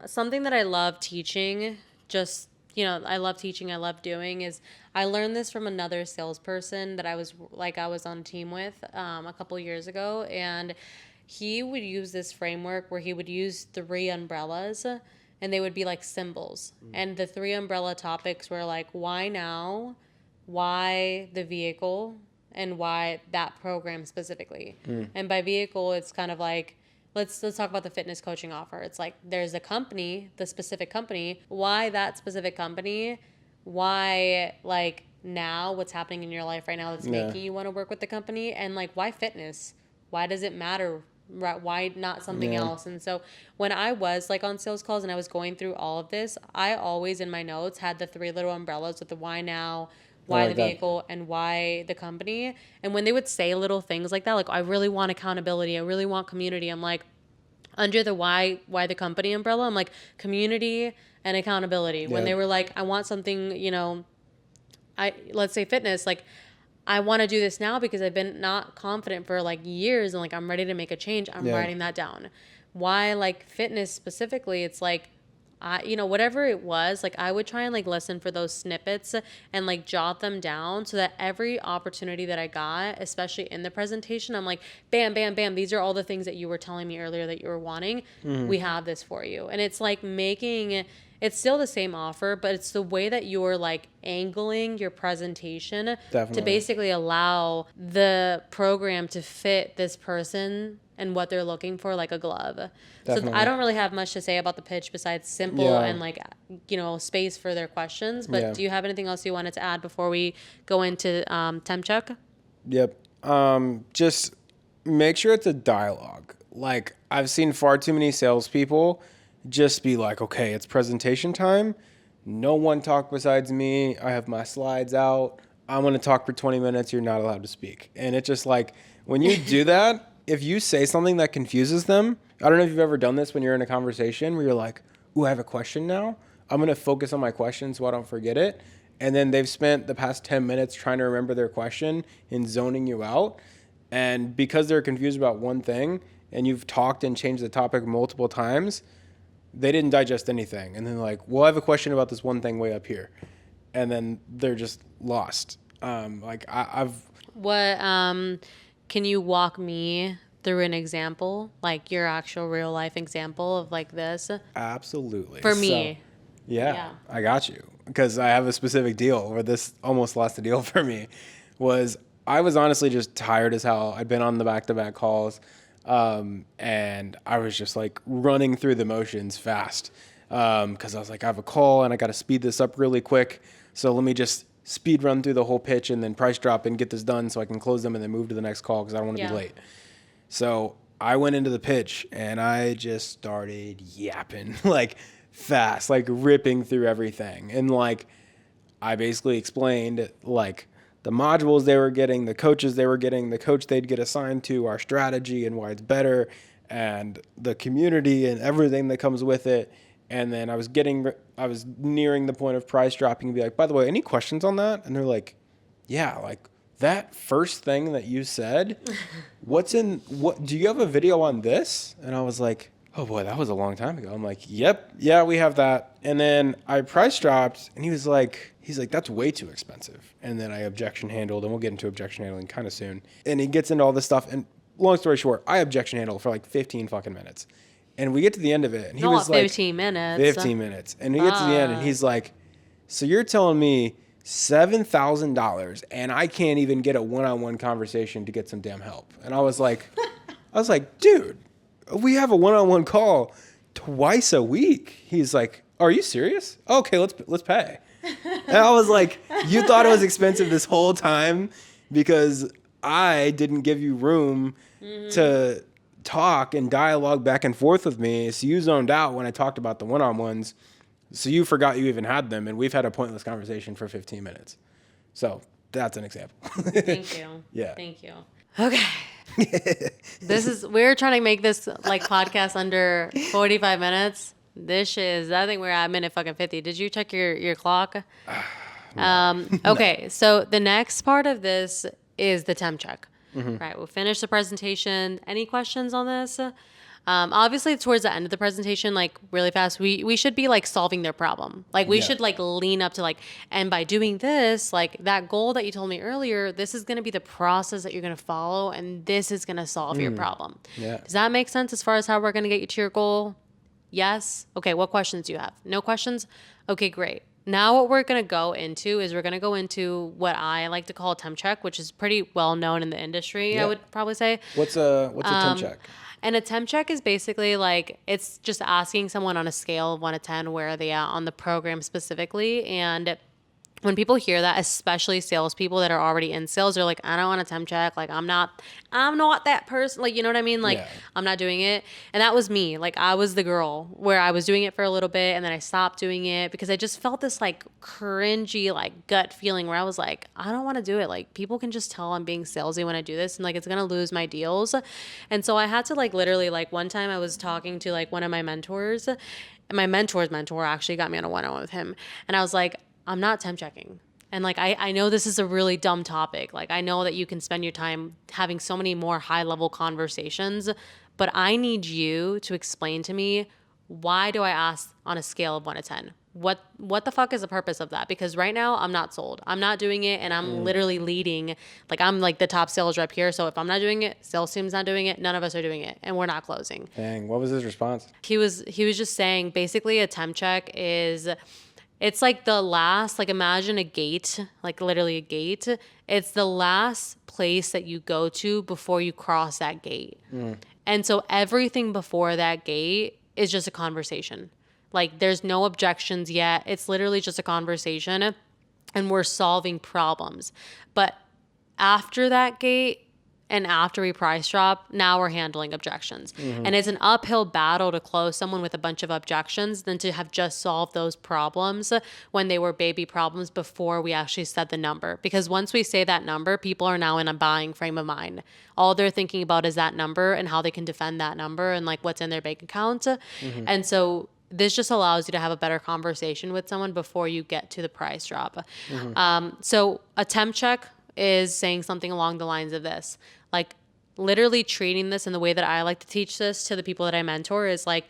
something that I love teaching, I love teaching, I love doing, is I learned this from another salesperson that I was on a team with a couple years ago. And he would use this framework where he would use 3 umbrellas and they would be like symbols. And the 3 umbrella topics were like, why now, why the vehicle, and why that program specifically. And by vehicle, it's kind of like, let's talk about the fitness coaching offer. It's like there's a company, the specific company. Why that specific company? Why like now? What's happening in your life right now that's making you want to work with the company? And like why fitness? Why does it matter? Why not something else? And so when I was like on sales calls and I was going through all of this, I always in my notes had the 3 little umbrellas with the why now, why the vehicle, and why the company. And when they would say little things like that, like I really want accountability, I really want community, I'm like, under the why the company umbrella, I'm like community and accountability. When they were like, I want something, let's say fitness, like I want to do this now because I've been not confident for like years and like I'm ready to make a change. I'm writing that down. Why like fitness specifically? It's like, whatever it was, like I would try and like listen for those snippets and like jot them down so that every opportunity that I got, especially in the presentation, I'm like, bam, bam, bam. These are all the things that you were telling me earlier that you were wanting. We have this for you. And it's like it's still the same offer, but it's the way that you're like angling your presentation to basically allow the program to fit this person and what they're looking for like a glove. So I don't really have much to say about the pitch besides simple and like, space for their questions. But do you have anything else you wanted to add before we go into temp check? Yep. Just make sure it's a dialogue. Like I've seen far too many salespeople just be like, okay, it's presentation time. No one talk besides me. I have my slides out. I'm going to talk for 20 minutes. You're not allowed to speak. And it's just like, when you do that, if you say something that confuses them, I don't know if you've ever done this when you're in a conversation where you're like, ooh, I have a question now. I'm going to focus on my question so I don't forget it. And then they've spent the past 10 minutes trying to remember their question and zoning you out. And because they're confused about one thing and you've talked and changed the topic multiple times, they didn't digest anything. And then like, well, I have a question about this one thing way up here. And then they're just lost. Can you walk me through an example, like your actual real life example of like this? Absolutely. For me. Yeah, I got you. Because I have a specific deal where this almost lost a deal for me. I was honestly just tired as hell. I'd been on the back-to-back calls. And I was just like running through the motions fast. Cause I was like, I have a call and I got to speed this up really quick. So let me just speed run through the whole pitch and then price drop and get this done so I can close them and then move to the next call because I don't want to be late. So I went into the pitch and I just started yapping like fast, like ripping through everything. And like I basically explained like the modules they were getting, the coaches they were getting, the coach they'd get assigned to, our strategy and why it's better, and the community and everything that comes with it. And then I was nearing the point of price dropping and be like, by the way, any questions on that? And they're like, yeah, like that first thing that you said, do you have a video on this? And I was like, oh boy, that was a long time ago. I'm like, yep, yeah, we have that. And then I price dropped and he's like, that's way too expensive. And then I objection handled, and we'll get into objection handling kind of soon. And he gets into all this stuff. And long story short, I objection handled for like 15 fucking minutes. And we get to the end of it, and he was like 15 minutes. 15 minutes. And we get to the end, and he's like, so you're telling me $7,000 and I can't even get a one-on-one conversation to get some damn help. And I was like, dude, we have a one-on-one call twice a week. He's like, are you serious? Okay, let's pay. And I was like, you thought it was expensive this whole time because I didn't give you room to talk and dialogue back and forth with me. So you zoned out when I talked about the one-on-ones. So you forgot you even had them, and we've had a pointless conversation for 15 minutes. So that's an example. Thank you. Yeah. Thank you. Okay. We're trying to make this like podcast under 45 minutes. This shit is, I think we're at minute fucking 50. Did you check your clock? Okay. So the next part of this is the temp check. Right. We'll finish the presentation. Any questions on this? Obviously towards the end of the presentation, like really fast, we should be like solving their problem. Like we should like lean up to like, and by doing this, like that goal that you told me earlier, this is going to be the process that you're going to follow. And this is going to solve your problem. Yeah. Does that make sense as far as how we're going to get you to your goal? Yes. Okay. What questions do you have? No questions? Okay, great. Now what we're going to go into is we're going to go into what I like to call a temp check, which is pretty well known in the industry, I would probably say. What's a temp check? And a temp check is basically like, it's just asking someone on a scale of 1 to 10, where are they at on the program specifically. And when people hear that, especially salespeople that are already in sales, they're like, I don't want a temp check. Like, I'm not that person. Like, you know what I mean? Like, I'm not doing it. And that was me. Like, I was the girl where I was doing it for a little bit and then I stopped doing it because I just felt this like cringy, like gut feeling where I was like, I don't want to do it. Like, people can just tell I'm being salesy when I do this and like, it's going to lose my deals. And so I had to like, literally like one time I was talking to like one of my mentors, and my mentor's mentor actually got me on a one-on-one with him. And I was like, I'm not temp checking. And like, I know this is a really dumb topic. Like, I know that you can spend your time having so many more high level conversations, but I need you to explain to me, why do I ask on a scale of 1 to 10? What the fuck is the purpose of that? Because right now I'm not sold. I'm not doing it. And I'm literally leading, like I'm like the top sales rep here. So if I'm not doing it, sales team's not doing it, none of us are doing it, and we're not closing. Dang, what was his response? He was just saying basically a temp check is, it's like the last, like imagine a gate, like literally a gate. It's the last place that you go to before you cross that gate. And so everything before that gate is just a conversation. Like there's no objections yet. It's literally just a conversation and we're solving problems. But after that gate, and after we price drop, now we're handling objections. And it's an uphill battle to close someone with a bunch of objections than to have just solved those problems when they were baby problems before we actually said the number. Because once we say that number, people are now in a buying frame of mind. All they're thinking about is that number and how they can defend that number and like what's in their bank account. And so this just allows you to have a better conversation with someone before you get to the price drop. So a temp check is saying something along the lines of this. Like literally treating this in the way that I like to teach this to the people that I mentor is like,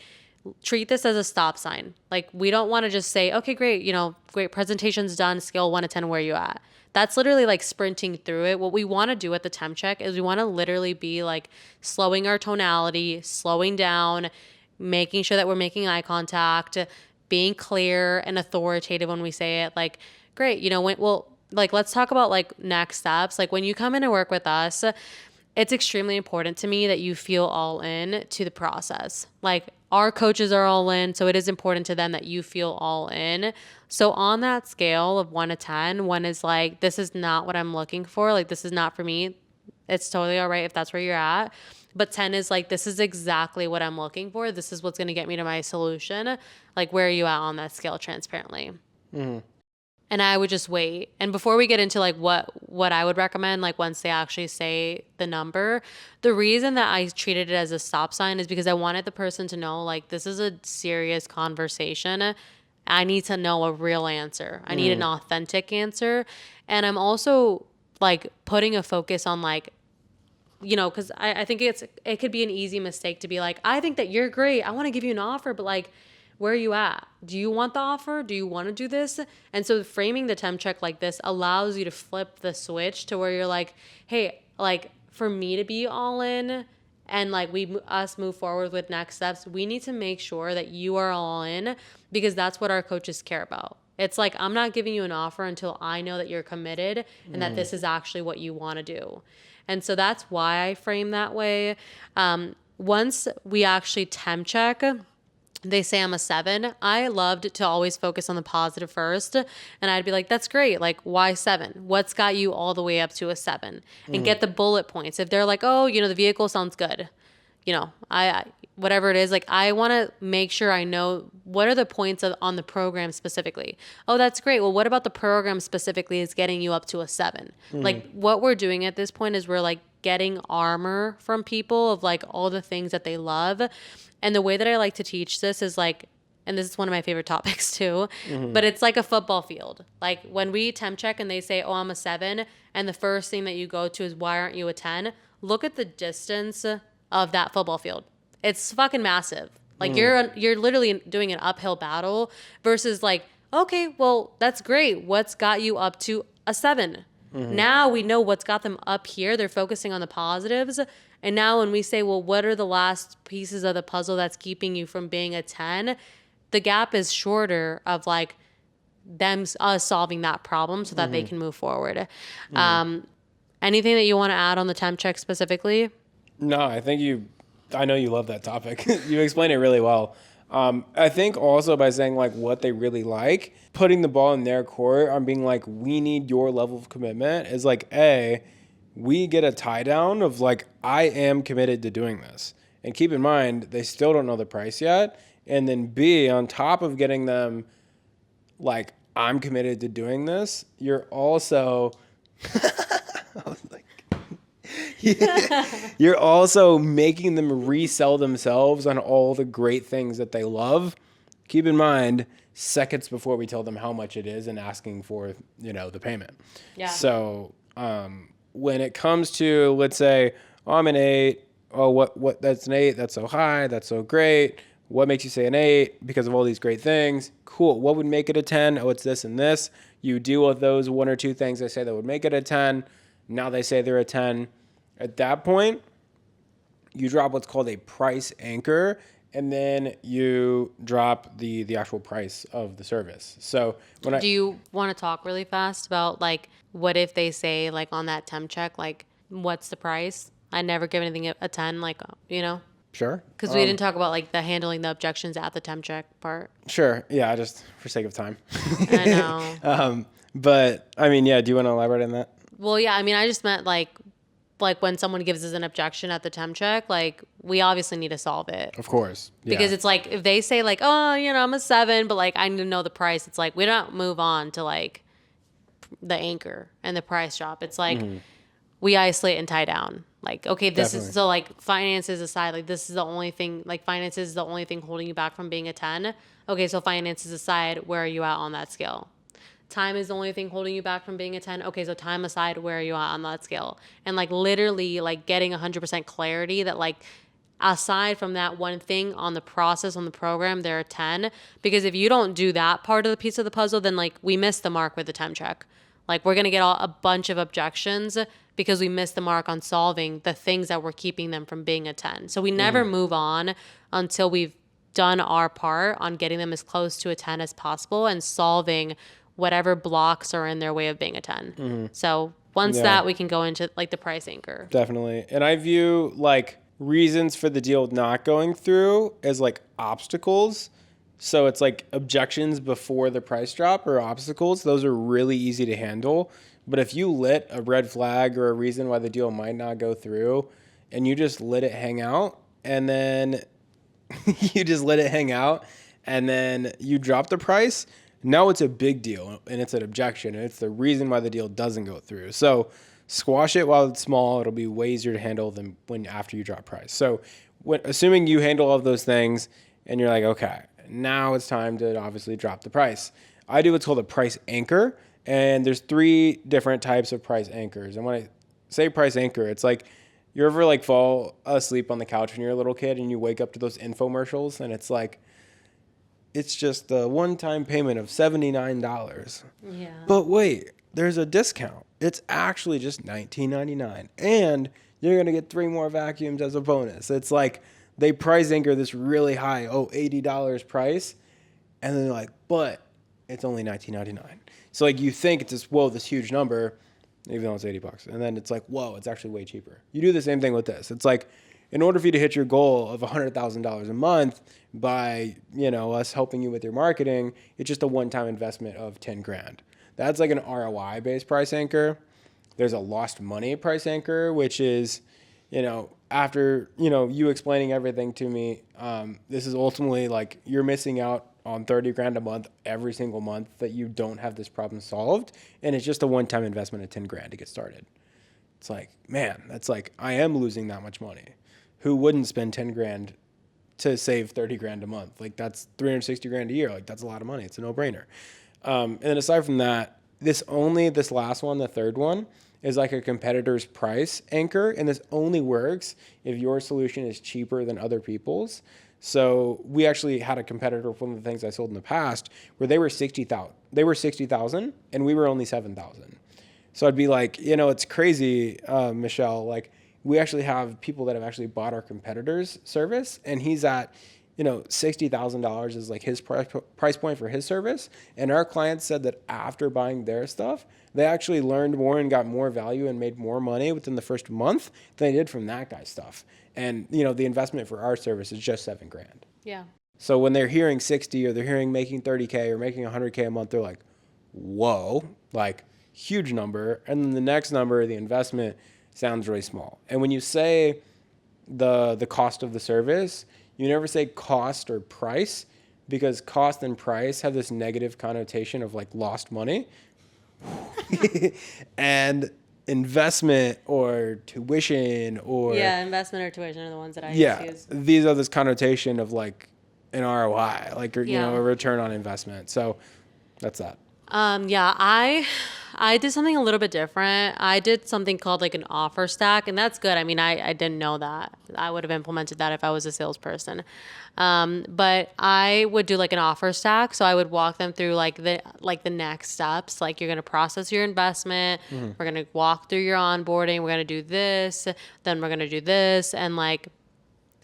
treat this as a stop sign. Like we don't want to just say, okay, great, great, presentation's done, scale 1 to 10, where are you at? That's literally like sprinting through it. What we want to do at the temp check is we want to literally be like slowing our tonality, slowing down, making sure that we're making eye contact, being clear and authoritative when we say it. Like, great, let's talk about like next steps. Like when you come in and work with us, it's extremely important to me that you feel all in to the process. Like our coaches are all in, so it is important to them that you feel all in. So on that scale of 1 to 10, 1 is like, this is not what I'm looking for. Like, this is not for me. It's totally all right if that's where you're at. But 10 is like, this is exactly what I'm looking for. This is what's going to get me to my solution. Like, where are you at on that scale transparently? Mm-hmm. And I would just wait. And before we get into like what I would recommend, like once they actually say the number, the reason that I treated it as a stop sign is because I wanted the person to know, like, this is a serious conversation. I need to know a real answer. I need an authentic answer. And I'm also like putting a focus on like, you know, because I think it could be an easy mistake to be like, I think that you're great. I want to give you an offer, but like, where are you at? Do you want the offer? Do you want to do this? And so framing the temp check like this allows you to flip the switch to where you're like, hey, like for me to be all in and like us move forward with next steps, we need to make sure that you are all in because that's what our coaches care about. It's like, I'm not giving you an offer until I know that you're committed and that this is actually what you want to do. And so that's why I frame that way. Once we actually temp check, they say I'm a 7. I loved to always focus on the positive first. And I'd be like, that's great. Like, why 7? What's got you all the way up to a 7? And get the bullet points. If they're like, oh, you know, the vehicle sounds good. You know, I whatever it is, like, I want to make sure I know what are the points on the program specifically. Oh, that's great. Well, what about the program specifically is getting you up to a 7? Like, what we're doing at this point is we're like getting armor from people of like all the things that they love. And the way that I like to teach this is like, and this is one of my favorite topics too, but it's like a football field. Like when we temp check and they say, oh, I'm a 7, and the first thing that you go to is, why aren't you a 10? Look at the distance of that football field. It's fucking massive. Like you're literally doing an uphill battle versus like, okay, well, that's great. What's got you up to a 7? Now we know what's got them up here. They're focusing on the positives. And now when we say, well, what are the last pieces of the puzzle that's keeping you from being a 10? The gap is shorter of like us solving that problem so that they can move forward. Anything that you want to add on the temp check specifically? No, I know you love that topic. You explained it really well. I think also by saying like what they really like, putting the ball in their court on being like, we need your level of commitment is like, we get a tie down of like, I am committed to doing this. And keep in mind, they still don't know the price yet. And then B, on top of getting them like, I'm committed to doing this, you're also, you're also making them resell themselves on all the great things that they love. Keep in mind, seconds before we tell them how much it is and asking for, you know, the payment. Yeah. So, when it comes to, let's say, oh, I'm an 8. Oh, what? That's an 8. That's so high. That's so great. What makes you say an 8? Because of all these great things. Cool. What would make it a 10? Oh, it's this and this. You deal with those 1 or 2 things they say that would make it a 10. Now they say they're a 10. At that point, you drop what's called a price anchor, and then you drop the actual price of the service. So do you want to talk really fast about like, what if they say like on that temp check, like, what's the price? I never give anything a 10, like, you know? Sure. Because we didn't talk about like the handling the objections at the temp check part. Sure. Yeah, just for sake of time. I know. But I mean, yeah, do you want to elaborate on that? Well, yeah, I mean, I just meant like when someone gives us an objection at the temp check, like we obviously need to solve it. Of course. Yeah. Because it's like, if they say like, oh, you know, I'm a 7, but like, I need to know the price. It's like, we don't move on to like the anchor and the price drop. It's like, we isolate and tie down. Like, okay, this Definitely. Is, so like finances aside, like this is the only thing, like finances is the only thing holding you back from being a 10. Okay, so finances aside, where are you at on that scale? Time is the only thing holding you back from being a 10. Okay, so time aside, where are you at on that scale? And like literally like getting 100% clarity that like aside from that one thing on the process, on the program, there are 10. Because if you don't do that part of the piece of the puzzle, then like we miss the mark with the temp check. Like we're going to get a bunch of objections because we missed the mark on solving the things that were keeping them from being a 10. So we never move on until we've done our part on getting them as close to a 10 as possible and solving whatever blocks are in their way of being a 10. So once that, we can go into like the price anchor. Definitely. And I view like reasons for the deal not going through as like obstacles. So it's like objections before the price drop or obstacles. Those are really easy to handle. But if you lit a red flag or a reason why the deal might not go through and you just let it hang out and then you just let it hang out and then you drop the price, now it's a big deal and it's an objection and it's the reason why the deal doesn't go through. So squash it while it's small. It'll be way easier to handle than when after you drop price. So assuming you handle all of those things and you're like, okay, now it's time to obviously drop the price. I do what's called a price anchor, and there's 3 different types of price anchors. And when I say price anchor, it's like you ever like fall asleep on the couch when you're a little kid and you wake up to those infomercials and it's like, it's just a one-time payment of $79. Yeah. But wait, there's a discount. It's actually just $19.99, and you're going to get 3 more vacuums as a bonus. It's like they price anchor this really high, $80 price, and then they're like, but it's only $19.99. So like you think it's this huge number, even though it's $80, and then it's like, whoa, it's actually way cheaper. You do the same thing with this. It's like, in order for you to hit your goal of $100,000 a month by, us helping you with your marketing, it's just a one-time investment of 10 grand. That's like an ROI based price anchor. There's a lost money price anchor, which is, after, you explaining everything to me, this is ultimately like you're missing out on 30 grand a month every single month that you don't have this problem solved. And it's just a one-time investment of 10 grand to get started. It's like, man, that's like, I am losing that much money. Who wouldn't spend 10 grand to save 30 grand a month? Like that's 360 grand a year. Like that's a lot of money. It's a no-brainer. And then aside from that, this last one, the third one, is like a competitor's price anchor. And this only works if your solution is cheaper than other people's. So we actually had a competitor, one of the things I sold in the past, where they were 60,000. They were 60,000 and we were only 7,000. So I'd be like, it's crazy, Michelle, like we actually have people that have actually bought our competitor's service, and he's at, $60,000 is like his price point for his service. And our clients said that after buying their stuff, they actually learned more and got more value and made more money within the first month than they did from that guy's stuff. And, the investment for our service is just 7 grand. Yeah. So when they're hearing 60 or they're hearing making 30K or making 100K a month, they're like, whoa, like huge number. And then the next number, the investment, sounds really small. And when you say the cost of the service, you never say cost or price, because cost and price have this negative connotation of like lost money. And investment or tuition or... Yeah, investment or tuition are the ones that I use. These are this connotation of like an ROI, like, a return on investment. So that's that. I did something a little bit different. I did something called like an offer stack, and that's good. I mean, I didn't know that. I would have implemented that if I was a salesperson. But I would do like an offer stack. So I would walk them through like the next steps. Like you're going to process your investment. Mm-hmm. We're going to walk through your onboarding. We're going to do this. Then we're going to do this. And like,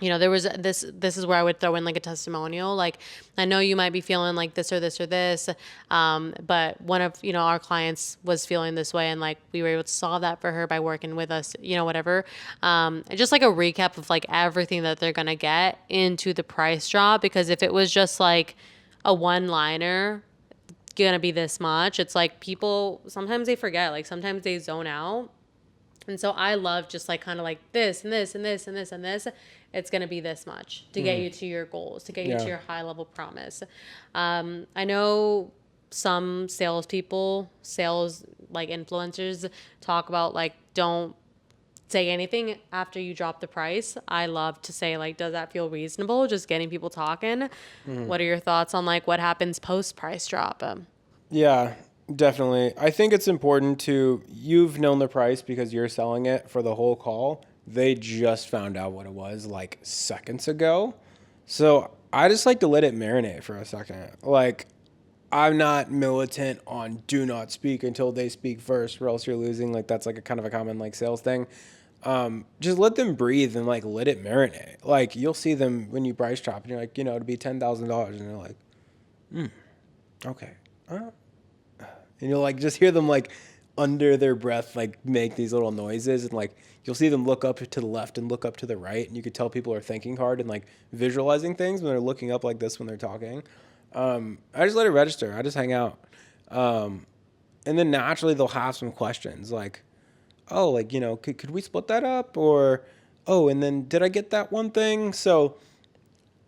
there was this is where I would throw in like a testimonial. Like, I know you might be feeling like this or this or this. But one of, our clients was feeling this way, and like we were able to solve that for her by working with us, whatever. Just like a recap of like everything that they're going to get into the price drop, because if it was just like a one-liner, going to be this much, it's like people, sometimes they forget, like sometimes they zone out. And so I love just like kind of like this and this and this and this and this. It's going to be this much to get you to your goals, to get you to your high level promise. I know some salespeople, like influencers talk about like, don't say anything after you drop the price. I love to say like, does that feel reasonable? Just getting people talking. What are your thoughts on like what happens post price drop? Yeah. Definitely. I think it's important you've known the price because you're selling it for the whole call. They just found out what it was like seconds ago. So I just like to let it marinate for a second. Like, I'm not militant on do not speak until they speak first or else you're losing. Like, that's like a kind of a common like sales thing. Just let them breathe and like let it marinate. Like, you'll see them when you price drop and you're like, it'd be $10,000 and they're like, okay. And you'll like just hear them like under their breath, like make these little noises, and like you'll see them look up to the left and look up to the right, and you could tell people are thinking hard and like visualizing things when they're looking up like this when they're talking. I just let it register. I just hang out. And then naturally they'll have some questions like, oh, like, you know, could we split that up? Or, oh, and then did I get that one thing? So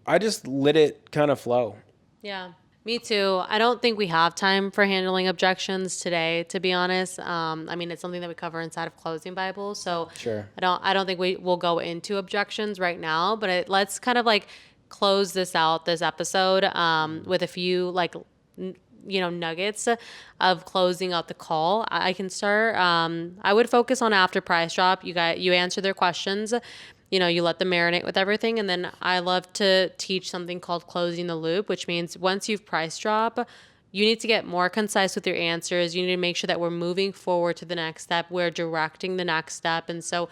I just let it kind of flow. Yeah, me too. I don't think we have time for handling objections today, to be honest. I mean, it's something that we cover inside of Closing Bible. So Sure. I don't think we will go into objections right now, but let's kind of like close this out, this episode, with a few like, nuggets of closing out the call. I can start. I would focus on after price drop. You answer their questions. You let them marinate with everything. And then I love to teach something called closing the loop, which means once you've price drop, you need to get more concise with your answers. You need to make sure that we're moving forward to the next step. We're directing the next step. And so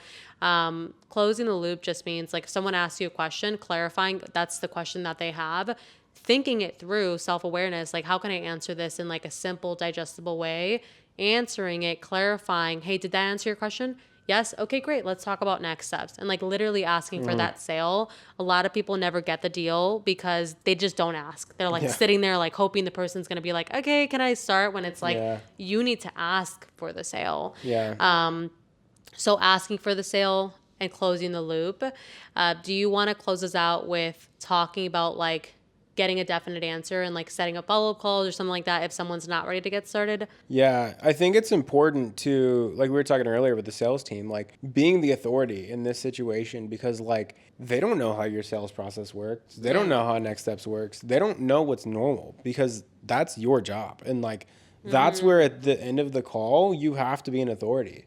closing the loop just means like if someone asks you a question, clarifying that's the question that they have, thinking it through, self-awareness, like how can I answer this in like a simple, digestible way, answering it, clarifying, hey, did that answer your question? Yes. Okay, great. Let's talk about next steps. And like literally asking for that sale. A lot of people never get the deal because they just don't ask. They're like sitting there like hoping the person's going to be like, okay, can I start? When it's like, you need to ask for the sale. Yeah. So asking for the sale and closing the loop. Do you want to close us out with talking about like getting a definite answer and like setting up follow-up calls or something like that if someone's not ready to get started? Yeah, I think it's important to, like we were talking earlier with the sales team, like being the authority in this situation, because like they don't know how your sales process works. They don't know how next steps works. They don't know what's normal because that's your job. And like that's where at the end of the call, you have to be an authority.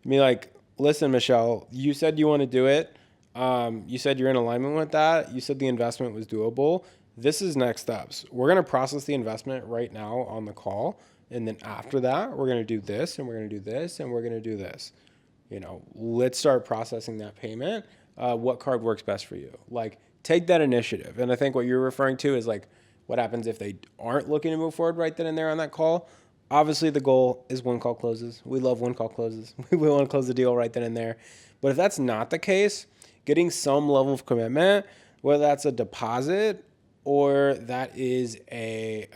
I mean, like, listen, Michelle, you said you want to do it. You said you're in alignment with that. You said the investment was doable. This is next steps. We're going to process the investment right now on the call. And then after that, we're going to do this and we're going to do this and we're going to do this. Let's start processing that payment. What card works best for you? Like, take that initiative. And I think what you're referring to is like, what happens if they aren't looking to move forward right then and there on that call? Obviously, the goal is one call closes. We love one call closes. We want to close the deal right then and there. But if that's not the case, getting some level of commitment, whether that's a deposit or that is a,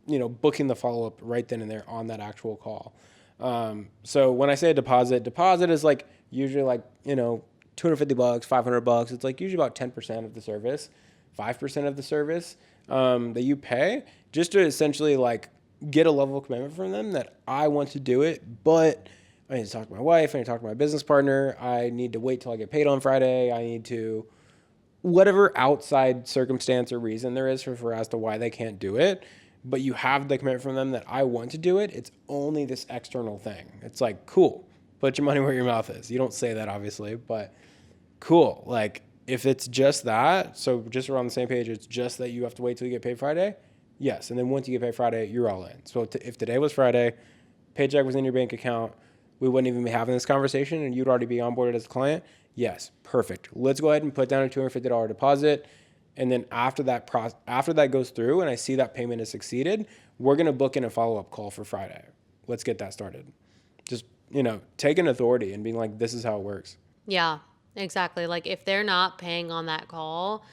booking the follow-up right then and there on that actual call. So when I say a deposit is like usually like, $250, $500. It's like usually about 10% of the service, 5% of the service that you pay, just to essentially like get a level of commitment from them that I want to do it, but I need to talk to my wife, I need to talk to my business partner, I need to wait till I get paid on Friday, I need to, whatever outside circumstance or reason there is for as to why they can't do it, but you have the commitment from them that I want to do it. It's only this external thing. It's like, cool, put your money where your mouth is. You don't say that obviously, but cool. Like if it's just that, so just we're on the same page, it's just that you have to wait till you get paid Friday. Yes. And then once you get paid Friday, you're all in. So if today was Friday, paycheck was in your bank account, we wouldn't even be having this conversation and you'd already be onboarded as a client. Yes, perfect. Let's go ahead and put down a $250 deposit. And then after that goes through and I see that payment has succeeded, we're going to book in a follow-up call for Friday. Let's get that started. Just, take an authority and being like, this is how it works. Yeah, exactly. Like if they're not paying on that call,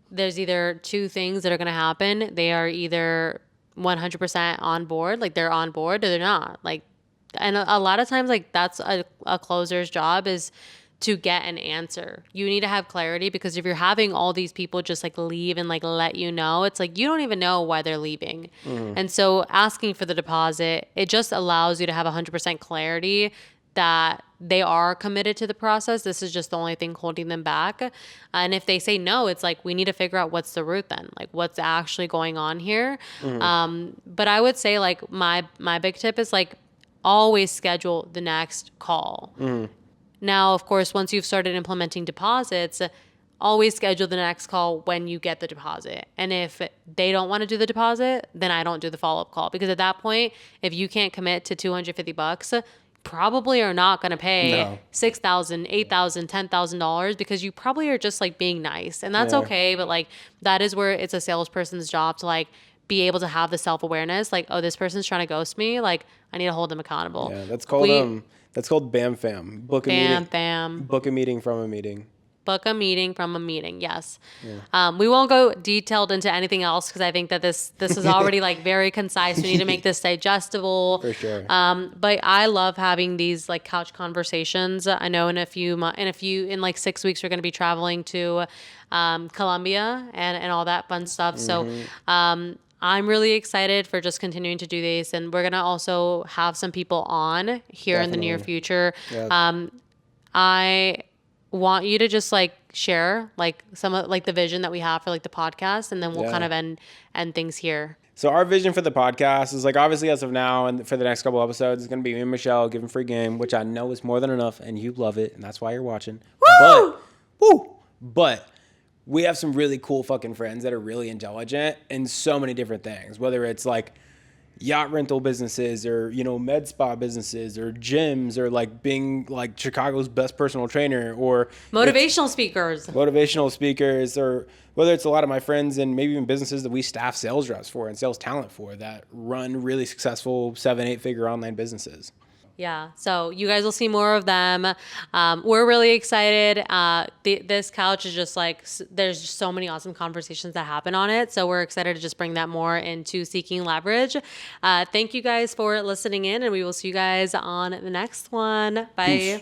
there's either two things that are going to happen. They are either 100% on board, like they're on board, or they're not. Like, and a lot of times, like that's a closer's job is to get an answer. You need to have clarity because if you're having all these people just like leave and like let you know, it's like you don't even know why they're leaving. And so asking for the deposit, it just allows you to have 100% clarity that they are committed to the process. This is just the only thing holding them back. And if they say no, it's like we need to figure out what's the root then, like what's actually going on here. But I would say like my big tip is like always schedule the next call. Now, of course, once you've started implementing deposits, always schedule the next call when you get the deposit. And if they don't want to do the deposit, then I don't do the follow-up call. Because at that point, if you can't commit to $250, probably are not going to pay $6,000, $8,000, $10,000 because you probably are just like being nice. And that's okay. But like that is where it's a salesperson's job to like be able to have the self-awareness, like, oh, this person's trying to ghost me. Like, I need to hold them accountable. Yeah, that's called BAM fam. Book a Bam, meeting. fam. Book a meeting from a meeting. Book a meeting from a meeting. Yes. Yeah. We won't go detailed into anything else because I think that this is already like very concise. We need to make this digestible. For sure. But I love having these like couch conversations. I know in like 6 weeks we're going to be traveling to Colombia and all that fun stuff. Mm-hmm. So I'm really excited for just continuing to do this, and we're gonna also have some people on here in the near future. Yeah. I want you to just like share like some of like the vision that we have for like the podcast, and then we'll kind of end things here. So our vision for the podcast is like, obviously as of now and for the next couple episodes, it's going to be me and Michelle giving free game, which I know is more than enough and you love it. And that's why you're watching. Woo! But we have some really cool fucking friends that are really intelligent in so many different things, whether it's like yacht rental businesses or, you know, med spa businesses or gyms or like being like Chicago's best personal trainer or motivational speakers, or whether it's a lot of my friends and maybe even businesses that we staff sales reps for and sales talent for that run really successful 7-8 figure online businesses. Yeah, so you guys will see more of them. We're really excited. This couch is just like, there's just so many awesome conversations that happen on it. So we're excited to just bring that more into Seeking Leverage. Thank you guys for listening in, and we will see you guys on the next one. Bye. Peace.